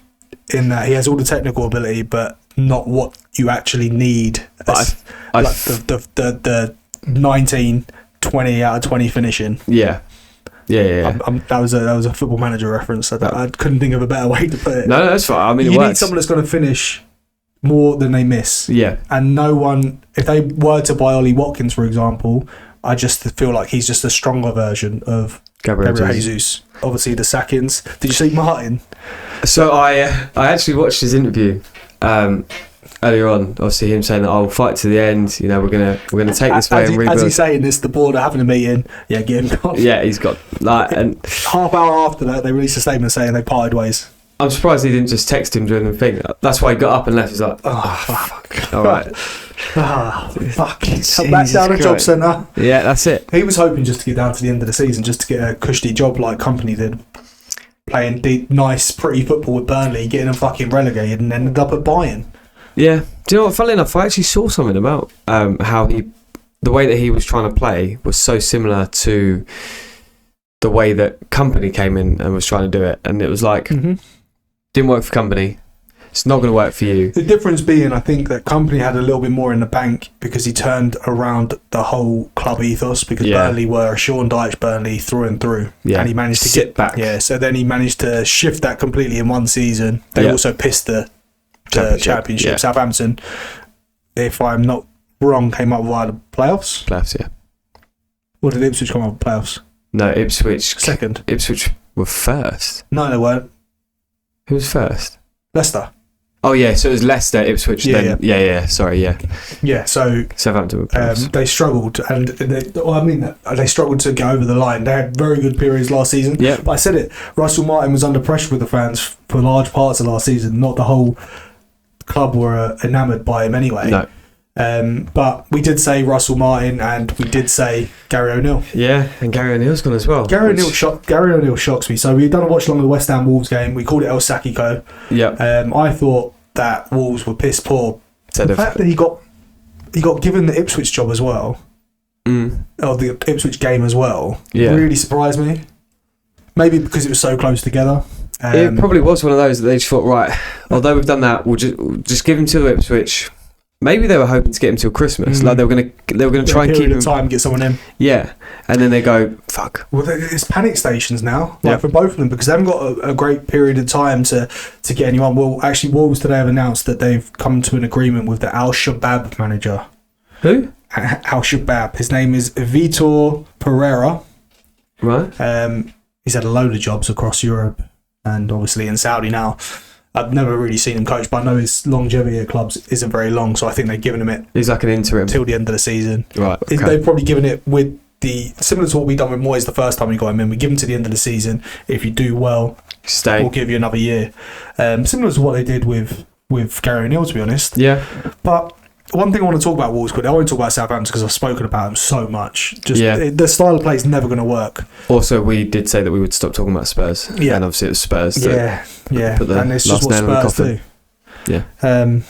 in that he has all the technical ability, but not what you actually need. The 19, 20 out of 20 finishing. Yeah. That was a Football Manager reference. I couldn't think of a better way to put it. No, that's fine. I mean, you need someone that's going to finish more than they miss. Yeah. And no one, if they were to buy Ollie Watkins, for example, I just feel like he's just a stronger version of Gabriel Jesus. Obviously, the sackings. Did you see Martin? So I actually watched his interview earlier on. Obviously, him saying that I'll fight to the end. You know, we're gonna take this way and rebuild. As he's saying this, the board are having a meeting. Yeah, get him gone. Yeah, he's got and half hour after that, they released a statement saying they parted ways. I'm surprised he didn't just text him during the thing. That's why he got up and left. He's like, fuck. All right. Fuck. Come back down to job centre. Yeah, that's it. He was hoping just to get down to the end of the season, just to get a cushy job like Company did. Playing deep, nice, pretty football with Burnley, getting them fucking relegated, and ended up at Bayern. Yeah. Do you know what? Funnily enough, I actually saw something about how the way that he was trying to play was so similar to the way that Company came in and was trying to do it, and it was like didn't work for Company. It's not going to work for you. The difference being, I think, that Company had a little bit more in the bank because he turned around the whole club ethos, because Burnley were a Sean Dyche Burnley through and through. Yeah. And he managed to get back. Yeah, so then he managed to shift that completely in one season. They also pissed the championship. Yeah. Southampton, if I'm not wrong, came up via the playoffs. Playoffs, yeah. Or did Ipswich come up with playoffs? No, Ipswich. Second. Ipswich were first. No, they weren't. Who was first? Leicester. Oh yeah, so it was Leicester, Ipswich. Sorry. Yeah. So Southampton. They struggled, and they struggled to get over the line. They had very good periods last season. Yeah. But I said it. Russell Martin was under pressure with the fans for large parts of last season. Not the whole club were enamoured by him anyway. No. But we did say Russell Martin, and we did say Gary O'Neill. Yeah, and Gary O'Neill's gone as well. Gary O'Neill shocks me. So we've done a watch along of the West Ham Wolves game. We called it El Sakiko. Yeah. I thought that Wolves were piss poor. The fact that he got given the Ipswich job as well, or the Ipswich game as well, really surprised me. Maybe because it was so close together. It probably was one of those that they just thought, right, although we've done that, we'll just give him to Ipswich. Maybe they were hoping to get him till Christmas. Like they were gonna try and keep him time, get someone in. Yeah, and then they go, fuck. Well, it's panic stations now, for both of them, because they haven't got a great period of time to get anyone. Well, actually, Wolves today have announced that they've come to an agreement with the Al Shabab manager. Who? Al Shabab. His name is Vitor Pereira. Right. He's had a load of jobs across Europe and obviously in Saudi now. I've never really seen him coach, but I know his longevity at clubs isn't very long, so I think they've given him it. He's like an interim till the end of the season. Right. Okay. They've probably given it with similar to what we done with Moyes the first time we got him in. We give him to the end of the season. If you do well, stay. We'll give you another year. Similar to what they did with Gary O'Neill, to be honest. Yeah. But one thing I want to talk about Wolves quickly. I won't talk about Southampton because I've spoken about them so much. The style of play is never going to work. Also, we did say that we would stop talking about Spurs. Yeah. And obviously it was Spurs. Yeah. And it's just what Spurs do. Yeah.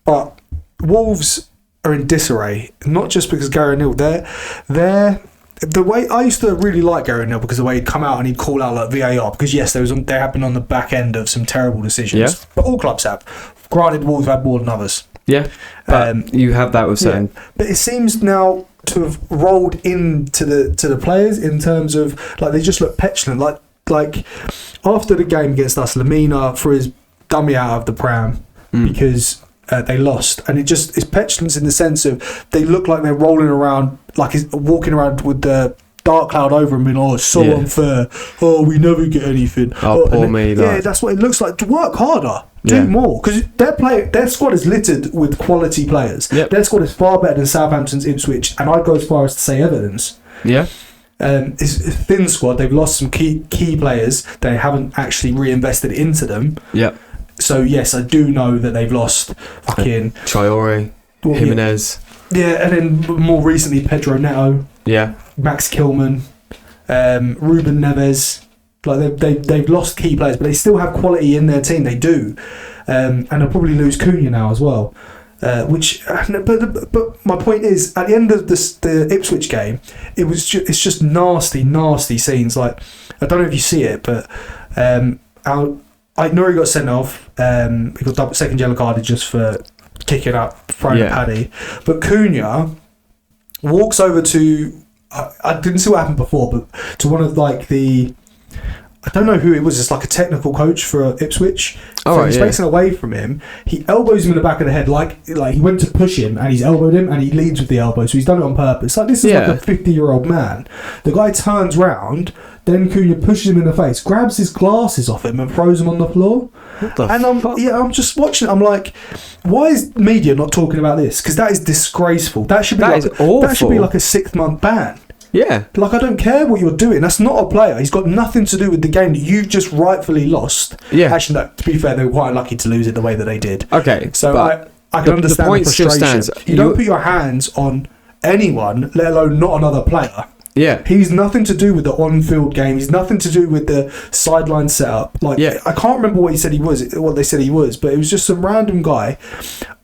But Wolves are in disarray, not just because Gary O'Neill. They're the way I used to really like Gary O'Neill because the way he'd come out and he'd call out like VAR, because yes, they have been on the back end of some terrible decisions. Yeah. But all clubs have. Granted, Wolves have had more than others. Yeah, but you have that with certain. Yeah. But it seems now to have rolled into the players in terms of like they just look petulant. Like after the game against us, Lamina threw his dummy out of the pram because they lost, and it's petulance in the sense of they look like they're rolling around, like he's walking around with the dark cloud over him, being it's so unfair. Oh, we never get anything. Poor me. Yeah, that's what it looks like. Work harder. Do more, because their squad is littered with quality players. Yep. Their squad is far better than Southampton's, Ipswich, and I'd go as far as to say Everton's. Yeah. It's a thin squad. They've lost some key players. They haven't actually reinvested into them. Yep. So yes, I do know that they've lost fucking Traore, Jimenez. Yeah, and then more recently Pedro Neto. Yeah. Max Kilman, Ruben Neves. Like they've lost key players, but they still have quality in their team. They do, and they'll probably lose Cunha now as well. But my point is, at the end of the Ipswich game, it's just nasty scenes. Like I don't know if you see it, but Nuri got sent off. He got second yellow carded just for kicking up, throwing a paddy. But Cunha walks over to I didn't see what happened before, but to one of like the. I don't know who it was. It's like a technical coach for Ipswich. He's facing away from him. He elbows him in the back of the head, like he went to push him, and he's elbowed him, and he leads with the elbow. So he's done it on purpose. Like this is like a 50-year-old man. The guy turns round, then Cunha pushes him in the face, grabs his glasses off him, and throws him on the floor. What the fuck? I'm just watching it. I'm like, why is media not talking about this? Because that is disgraceful. That should be awful. That should be like a 6-month ban. Yeah. Like, I don't care what you're doing. That's not a player. He's got nothing to do with the game that you've just rightfully lost. Yeah. Actually, no, to be fair, they were quite lucky to lose it the way that they did. Okay. So I can understand the point frustration. still stands. You don't put your hands on anyone, let alone not another player. Yeah. He's nothing to do with the on-field game. He's nothing to do with the sideline setup. Like, I can't remember what they said he was, but it was just some random guy.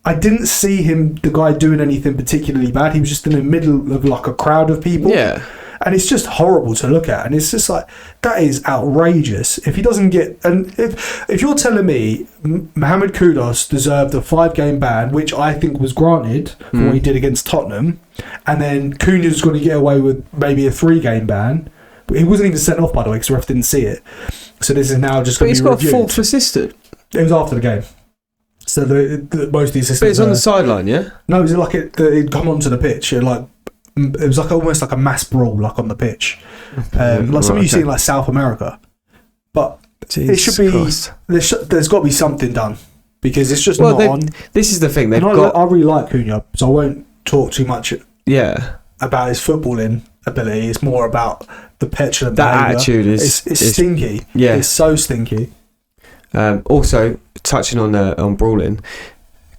I didn't see the guy doing anything particularly bad. He was just in the middle of like a crowd of people. Yeah. And it's just horrible to look at. And it's just like, that is outrageous. If he doesn't get... And if you're telling me Mohamed Kudus deserved a 5-game ban, which I think was granted for what he did against Tottenham, and then Cunha's going to get away with maybe a 3-game ban... He wasn't even sent off, by the way, because the ref didn't see it. So this is now just going to be reviewed. But he's got a fourth assistant. It was after the game. So most of the assistants... But it's on the sideline, yeah? No, it was like it'd come onto the pitch. It was like almost like a mass brawl, like on the pitch, like something you see in like South America. But it should be. There's got to be something done because it's just not on. This is the thing. I really like Cunha, so I won't talk too much. Yeah. About his footballing ability. It's more about the petulant. That attitude is stinky. Yeah, it's so stinky. Also, touching on brawling,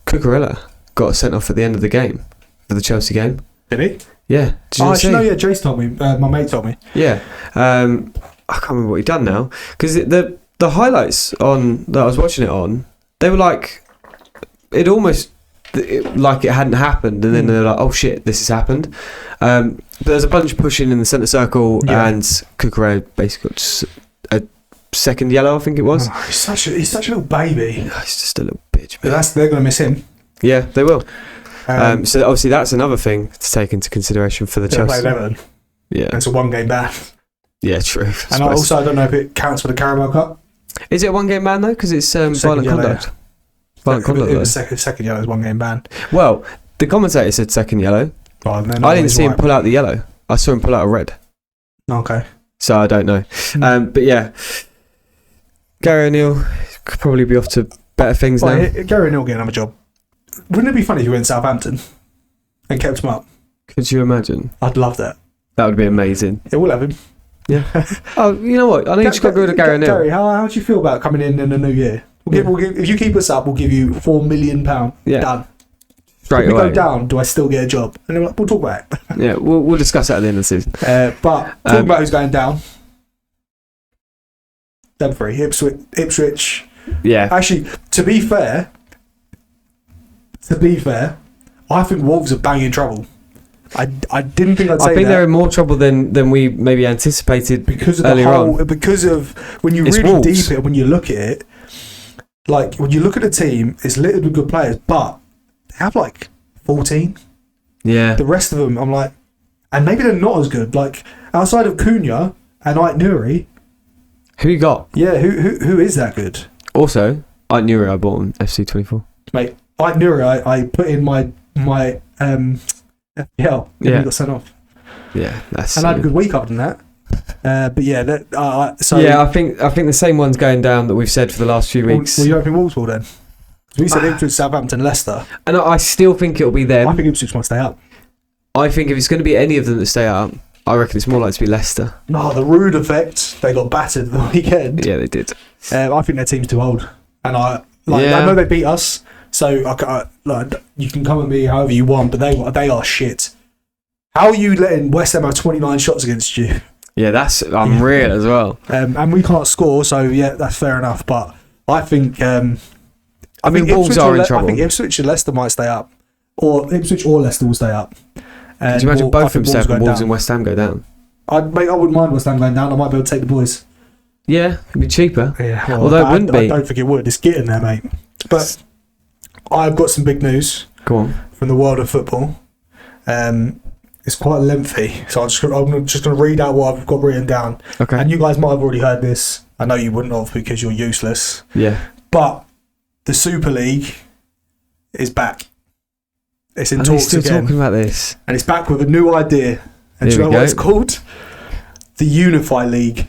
Cucurella got sent off at the end of the game for the Chelsea game. Did he? Yeah. Jace told me. My mate told me. Yeah. I can't remember what he'd done now because the highlights that I was watching it on, they were like, it almost like it hadn't happened, and then they're like, oh shit, this has happened. But there's a bunch pushing in the centre circle, and Cucurella basically got just a second yellow, I think it was. Oh, he's such a little baby. He's just a little bitch. They're going to miss him. Yeah, they will. So obviously that's another thing to take into consideration for the Chelsea. Play Everton. Yeah, it's a 1-game ban. Yeah, true. And I don't know if it counts for the Carabao Cup. Is it a 1-game ban though? Because it's violent conduct. Violent conduct. It was second yellow is 1-game ban. Well, the commentator said second yellow. I didn't see him pull out the yellow. I saw him pull out a red. Okay. So I don't know. But yeah, Gary O'Neill could probably be off to better things now. Gary O'Neill getting another job. Wouldn't it be funny if he went to Southampton and kept him up? Could you imagine? I'd love that. That would be amazing. Yeah, we'll have him. Yeah. Oh, you know what? I think you just got to go to Gary O'Neill. Gary, how do you feel about coming in the new year? We'll give, if you keep us up, we'll give you £4 million. Yeah. Done. Straight if we away. go down, do I still get a job? And then we'll talk about it. Yeah, we'll discuss that at the end of the season. But talking about who's going down. Them three, Ipswich. Yeah. Actually, to be fair, I think Wolves are banging trouble. I didn't think I'd say that. I think they're in more trouble than we maybe anticipated because of earlier on. Because of when you really deep it, when you look at it, like when you look at a team, it's littered with good players, but they have like 14. Yeah. The rest of them, I'm like, and maybe they're not as good. Like outside of Cunha and Ait Nouri. Who you got? Yeah, who is that good? Also, Ait Nouri I bought on FC24. Mate, Ait Nouri I put in my FPL. Yeah, he got sent off. Yeah, that's. And I had a good week other than that. But yeah, so yeah, I think the same one's going down that we've said for the last few weeks. Well, you don't think Wolves will then? We said Ipswich, Southampton, Leicester, and I still think it'll be them. I think Ipswich might stay up. I think if it's going to be any of them that stay up, I reckon it's more likely to be Leicester. No, the rude effect. They got battered the weekend. Yeah, they did. I think their team's too old, and I know they beat us. So you can come at me however you want, but they are shit. How are you letting West Ham have 29 shots against you? Yeah, that's unreal as well. And we can't score, so yeah, that's fair enough. But I think I think Wolves are in trouble. I think Ipswich and Leicester might stay up, or Ipswich or Leicester will stay up. Could you imagine both of them stay up and Wolves and West Ham go down? I wouldn't mind West Ham going down. I might be able to take the boys. Yeah, it'd be cheaper. Yeah, well, although it wouldn't be. I don't think it would. It's getting there, mate. But I've got some big news. Go on. From the world of football. It's quite lengthy, so I'm just going to read out what I've got written down. Okay. And you guys might have already heard this. I know you wouldn't have because you're useless. Yeah. But the Super League is back. It's in talks still again. Talking about this, and it's back with a new idea. And do you know what it's called? The Unify League.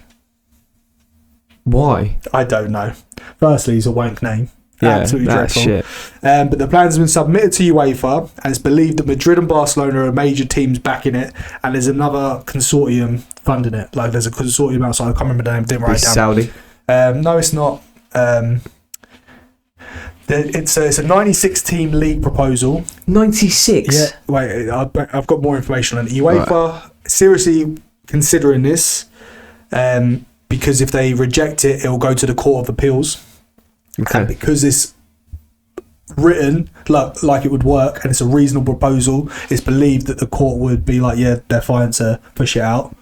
Why? I don't know. Firstly, it's a wank name. Yeah, absolutely that's dreadful. Shit. But the plans have been submitted to UEFA, and it's believed that Madrid and Barcelona are major teams backing it, and there's another consortium funding it. Like there's a consortium outside. I can't remember the name. Didn't write it down. Saudi. No, it's not. It's a 96-team league proposal. 96. Yeah. Wait, I've got more information on it. UEFA seriously considering this, because if they reject it, it will go to the Court of Appeals. Okay. And because it's written like it would work and it's a reasonable proposal, it's believed that the court would be like, yeah, they're fine to push it out.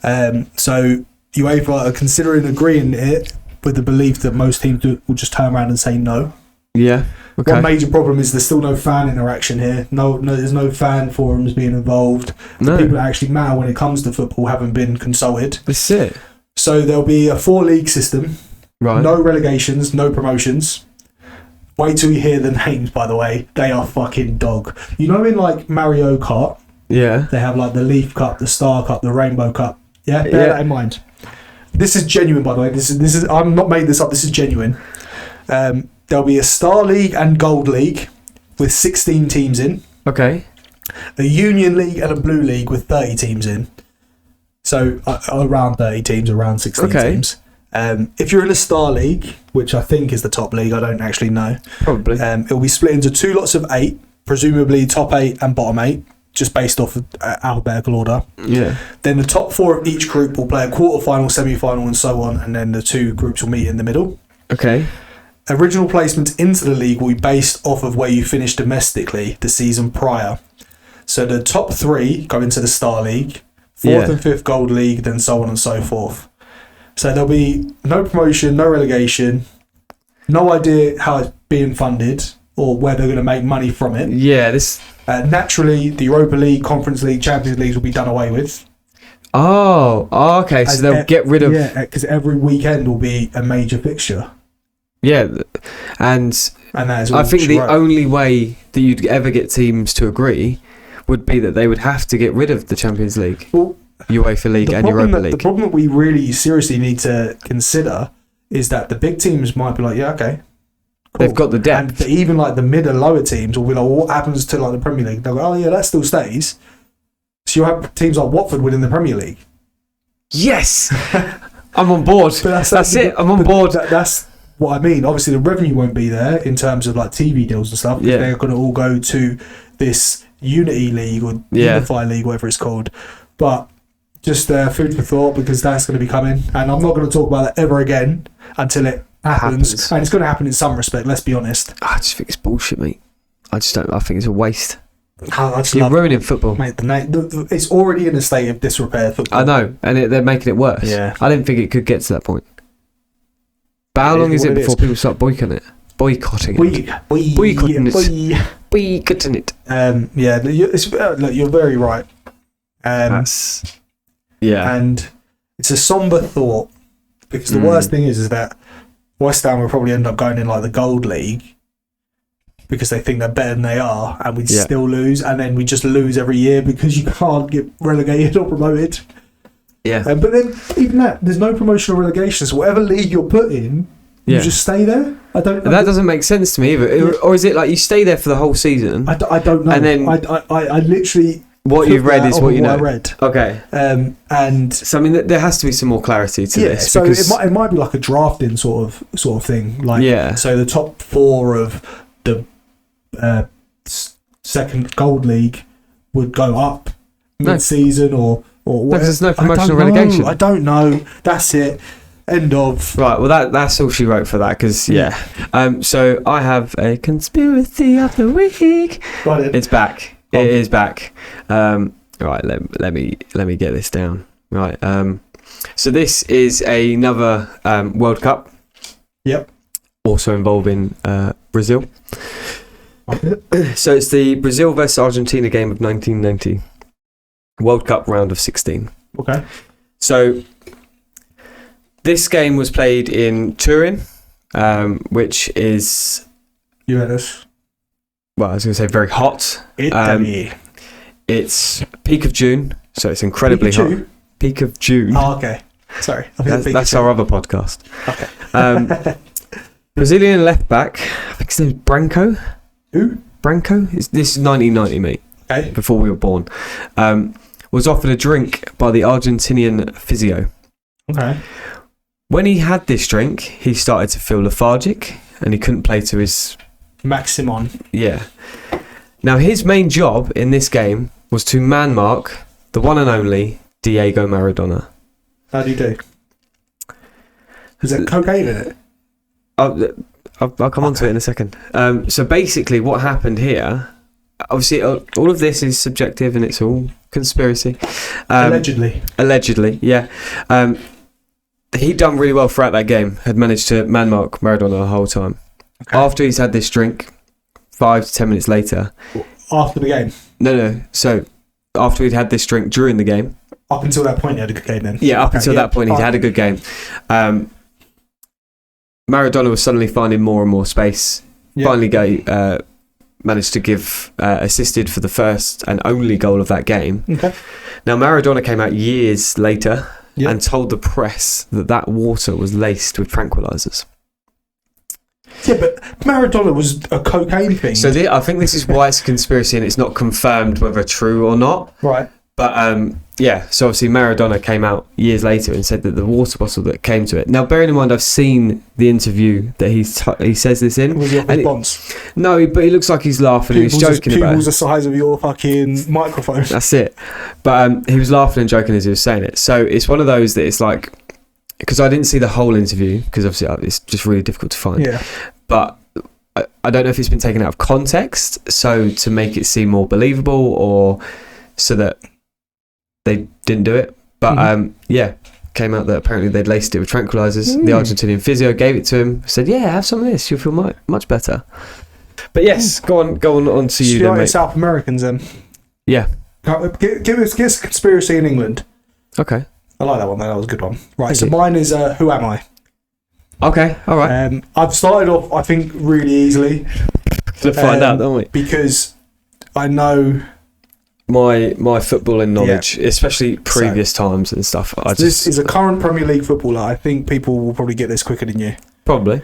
So UEFA are considering agreeing it with the belief that most teams will just turn around and say no. Yeah. Okay. One major problem is there's still no fan interaction here. No, there's no fan forums being involved. The people that actually matter when it comes to football haven't been consulted. That's it. So there'll be a 4-league system. Right. No relegations, no promotions. Wait till you hear the names, by the way. They are fucking dog. You know in like Mario Kart, yeah, they have like the Leaf Cup, the Star Cup, the Rainbow Cup. Yeah, bear that in mind. This is genuine, by the way. This is I'm not made this up. This is genuine. There'll be a Star League and Gold League with 16 teams in. Okay. A Union League and a Blue League with 30 teams in. So around 30 teams, around 16 teams. If you're in a Star League, which I think is the top league, I don't actually know. Probably. It'll be split into 2 lots of 8, presumably top 8 and bottom 8, just based off of alphabetical order. Yeah. Then the top 4 of each group will play a quarter-final, semi-final, and so on, and then the 2 groups will meet in the middle. Okay. original placements into the league will be based off of where you finished domestically the season prior. So the top 3 go into the Star League, 4th and 5th Gold League, then so on and so forth. So there'll be no promotion, no relegation, no idea how it's being funded or where they're going to make money from it. Yeah, naturally, the Europa League, Conference League, Champions League will be done away with. Oh, okay. So they'll get rid of... Yeah, because every weekend will be a major fixture. Yeah, and that is I think the only way that you'd ever get teams to agree would be that they would have to get rid of the Champions League, UEFA League and Europa League. The problem that we really seriously need to consider is that the big teams might be like, yeah, okay, cool. They've got the depth. And even like the mid and lower teams will be like, what happens to like the Premier League? They'll go, oh yeah, that still stays. So you'll have teams like Watford winning the Premier League. Yes! I'm on board. That's it. I'm on board. That's what I mean. Obviously, the revenue won't be there in terms of like TV deals and stuff. Yeah. They're going to all go to this Unity League or Unify League, whatever it's called. But just food for thought, because that's going to be coming. And I'm not going to talk about that ever again until it happens. And it's going to happen in some respect, let's be honest. I just think it's bullshit, mate. I think it's a waste. You're ruining football. Mate, it's already in a state of disrepair, football. I know, and they're making it worse. Yeah. I didn't think it could get to that point. But how long is it before people start boycotting it? Boycotting it. Look, you're very right. And it's a somber thought, because the worst thing is that West Ham will probably end up going in like the Gold League because they think they're better than they are, and we'd still lose, and then we just lose every year because you can't get relegated or promoted. Yeah. But then even that, there's no promotion or relegation, so whatever league you're put in, you just stay there. I don't know. That doesn't make sense to me either. Yeah. Or is it like you stay there for the whole season? I don't know. And then I literally... What you've read is what you know. I read. Okay. And so I mean, there has to be some more clarity to this. So it might be like a drafting sort of thing. Like, so the top 4 of the second Gold League would go up mid-season or whatever. There's no promotion or relegation. I don't know. That's it. End of. Right, well that's all she wrote for that, because so I have a conspiracy of the week. It's back. It is back. Right, let me get this down. Right. So this is another World Cup. Yep. Also involving Brazil. So it's the Brazil versus Argentina game of 1990. World Cup round of 16. Okay. So this game was played in Turin, which is... Juventus. Well, I was going to say very hot. Italy. It's peak of June, so it's incredibly hot. Peak of June. Oh, okay. Sorry. That's our other podcast. Okay. Brazilian left back, I think his name's Branco. Who? Branco? This is 1990, mate. Okay. Before we were born. Was offered a drink by the Argentinian physio. Okay. When he had this drink, he started to feel lethargic and he couldn't play to his... Maximum. Yeah. Now, his main job in this game was to man mark the one and only Diego Maradona. How do you do? Is there cocaine in it? I'll come on to it in a second. So basically what happened here, obviously all of this is subjective and it's all conspiracy. Allegedly, yeah. He'd done really well throughout that game, had managed to man mark Maradona the whole time. Okay. After he's had this drink, 5 to 10 minutes later. After the game? No. So after he'd had this drink during the game. Up until that point he had a good game then? Yeah, up until that point he'd had a good game. Maradona was suddenly finding more and more space. Yeah. Finally managed to give, assisted for the first and only goal of that game. Okay. Now Maradona came out years later and told the press that water was laced with tranquilizers. Yeah, but Maradona was a cocaine thing. So I think this is why it's a conspiracy and it's not confirmed whether true or not. Right. But so obviously Maradona came out years later and said that the water bottle that came to it. Now, bearing in mind, I've seen the interview that he says this in. Was it response? No, but he looks like he's laughing and he's joking about it. Pupils the size of your fucking microphone. That's it. But he was laughing and joking as he was saying it. So it's one of those that it's like... Because I didn't see the whole interview, because obviously it's just really difficult to find. Yeah. but I don't know if it's been taken out of context, so to make it seem more believable, or so that they didn't do it. But came out that apparently they'd laced it with tranquilizers. The Argentinian physio gave it to him, said, "Yeah, have some of this. You'll feel much better." But yes, go on to you then, mate. South Americans then. Yeah. Give us conspiracy in England. Okay. I like that one. That was a good one. Right. So mine is Who Am I? Okay. All right. I've started off, I think, really easily. We'll find out, don't we? Because I know my footballing knowledge, especially previous times and stuff. This is a current Premier League footballer. I think people will probably get this quicker than you. Probably.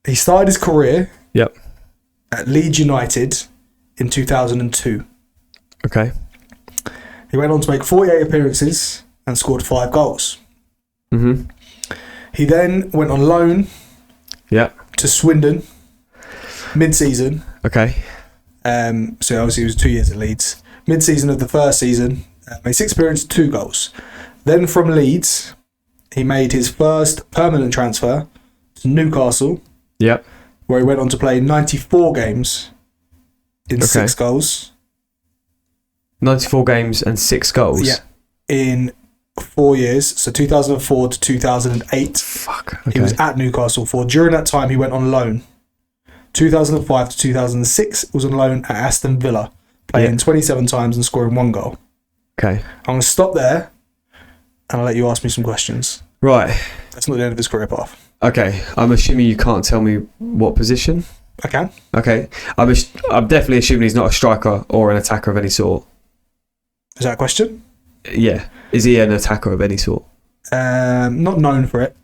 He started his career. Yep. At Leeds United in 2002. Okay. He went on to make 48 appearances and scored 5 goals. Mm-hmm. He then went on loan. Yeah. To Swindon mid-season. Okay. So obviously he was 2 years at Leeds. Mid-season of the first season, made 6 appearances, 2 goals. Then from Leeds, he made his first permanent transfer to Newcastle. Yep. Where he went on to play 94 games in 6 goals. 94 games and 6 goals? Yeah. In 4 years, so 2004 to 2008. Fuck. Okay. He was at Newcastle for. During that time, he went on loan. 2005 to 2006 was on loan at Aston Villa, playing 27 times and scoring 1 goal. Okay. I'm going to stop there and I'll let you ask me some questions. Right. That's not the end of his career path. Okay. I'm assuming you can't tell me what position? I can. Okay. I'm definitely assuming he's not a striker or an attacker of any sort. Is that a question? Yeah. Is he an attacker of any sort? Not known for it.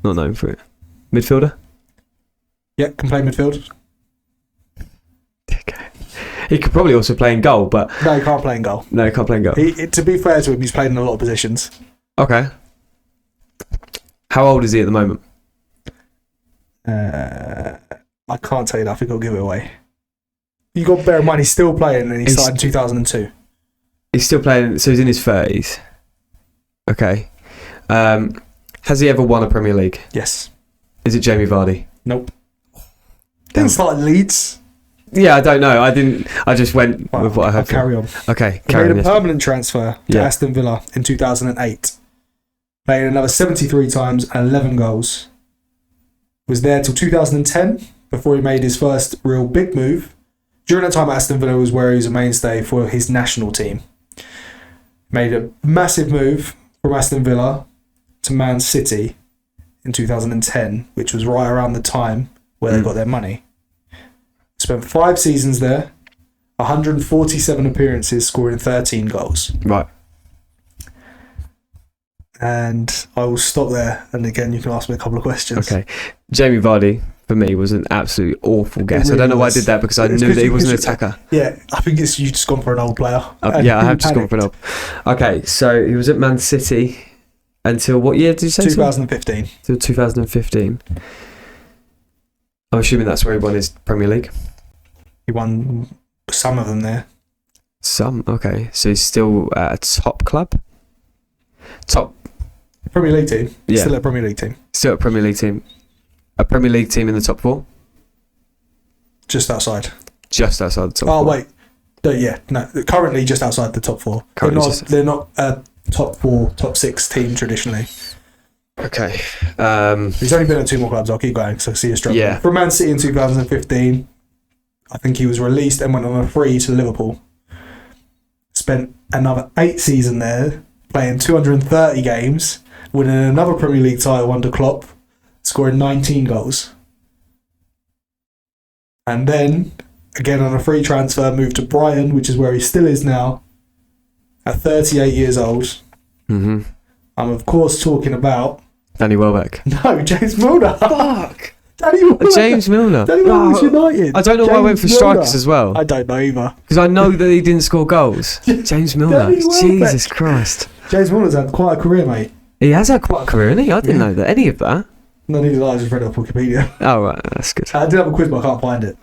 Not known for it. Midfielder? Yeah, can play midfield. Okay. He could probably also play in goal, but... No, he can't play in goal. No, he can't play in goal. To be fair to him, he's played in a lot of positions. Okay. How old is he at the moment? I can't tell you that. I think I'll give it away. You got to bear in mind he's still playing, and he started in 2002. He's still playing, so he's in his 30s. Okay. Has he ever won a Premier League? Yes. Is it Jamie Vardy? Nope. Didn't start at Leeds. Yeah, I don't know. I just went with what I heard. Carry on. Okay. He made a permanent transfer to Aston Villa in 2008. Played another 73 times and 11 goals. Was there till 2010 before he made his first real big move. During that time, Aston Villa was where he was a mainstay for his national team. Made a massive move from Aston Villa to Man City in 2010, which was right around the time where they got their money. Spent 5 seasons there, 147 appearances, scoring 13 goals. Right. And I will stop there. And again, you can ask me a couple of questions. Okay. Jamie Vardy, for me, was an absolutely awful guess. Really I don't know why I did that, because I knew that he wasn't an attacker. Yeah, I think it's you just gone for an old player. Yeah, I have just gone for an old. Okay, so he was at Man City until what year did you say? 2015. Till 2015. I'm assuming that's where he won his Premier League. He won some of them there. Some? Okay. So he's still at a top club? Top Premier League team? Yeah. Still a Premier League team. Still a Premier League team. A Premier League team in the top 4? Just outside. Just outside the top 4. Oh, wait. No. Currently just outside the top 4. They're not a top 4, top 6 team traditionally. Okay. He's only been at 2 more clubs. I'll keep going, so see you struggling. Yeah. From Man City in 2015, I think he was released and went on a free to Liverpool. Spent another 8 seasons there, playing 230 games, winning another Premier League title under Klopp, scoring 19 goals. And then, again on a free transfer, moved to Brighton, which is where he still is now, at 38 years old. Mm-hmm. I'm, of course, talking about... Danny Welbeck. No, James Milner. Fuck! Danny Milner. James Milner. Danny Milner's United. I don't know why I went for strikers as well. I don't know either. Because I know that he didn't score goals. James Milner. Jesus Christ. James Milner's had quite a career, mate. He has had quite a career, hasn't he? I didn't know that. Any of that. No, neither did I. Just read it off Wikipedia. Oh, right. That's good. I did have a quiz, but I can't find it.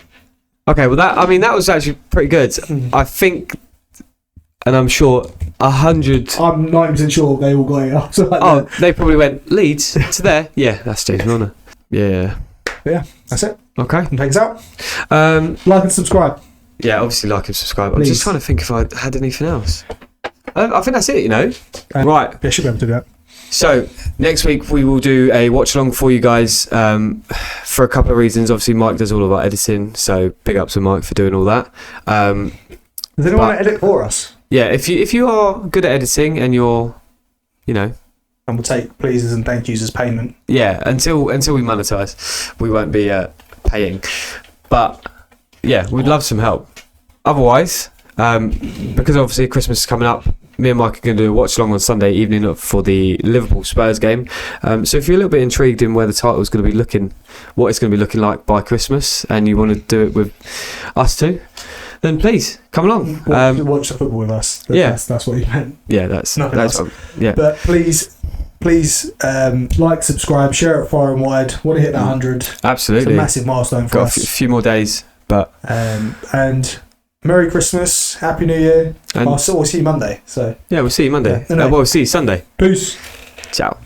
Okay, well, that was actually pretty good. I think, and I'm sure, 100... I'm 90% sure they all got it up. They probably went, Leeds to there? Yeah, that's James Milner. Yeah. But yeah, that's it. Okay. And take us out. Like and subscribe. Yeah, obviously like and subscribe. Please. I'm just trying to think if I had anything else. I think that's it, you know. Right. Yeah, should be able to do that. So, next week we will do a watch-along for you guys for a couple of reasons. Obviously, Mike does all of our editing, so big ups to Mike for doing all that. Does anyone want to edit for us? Yeah, if you are good at editing and you're, you know... And we'll take pleases and thank yous as payment. Yeah, until we monetise, we won't be paying. But, yeah, we'd love some help. Otherwise, because obviously Christmas is coming up, me and Mike are going to do a watch along on Sunday evening for the Liverpool Spurs game. So if you're a little bit intrigued in where the title is going to be looking, what it's going to be looking like by Christmas, and you want to do it with us two, then please come along. Watch the football with us. That's what you meant. Yeah, that's yeah. But please, like, subscribe, share it far and wide. Want to hit that 100? Absolutely, it's a massive milestone for us. Got a few more days, but and. Merry Christmas, Happy New Year. We'll see you Monday. So yeah, we'll see you Monday. Yeah, we'll see you Sunday. Peace. Ciao.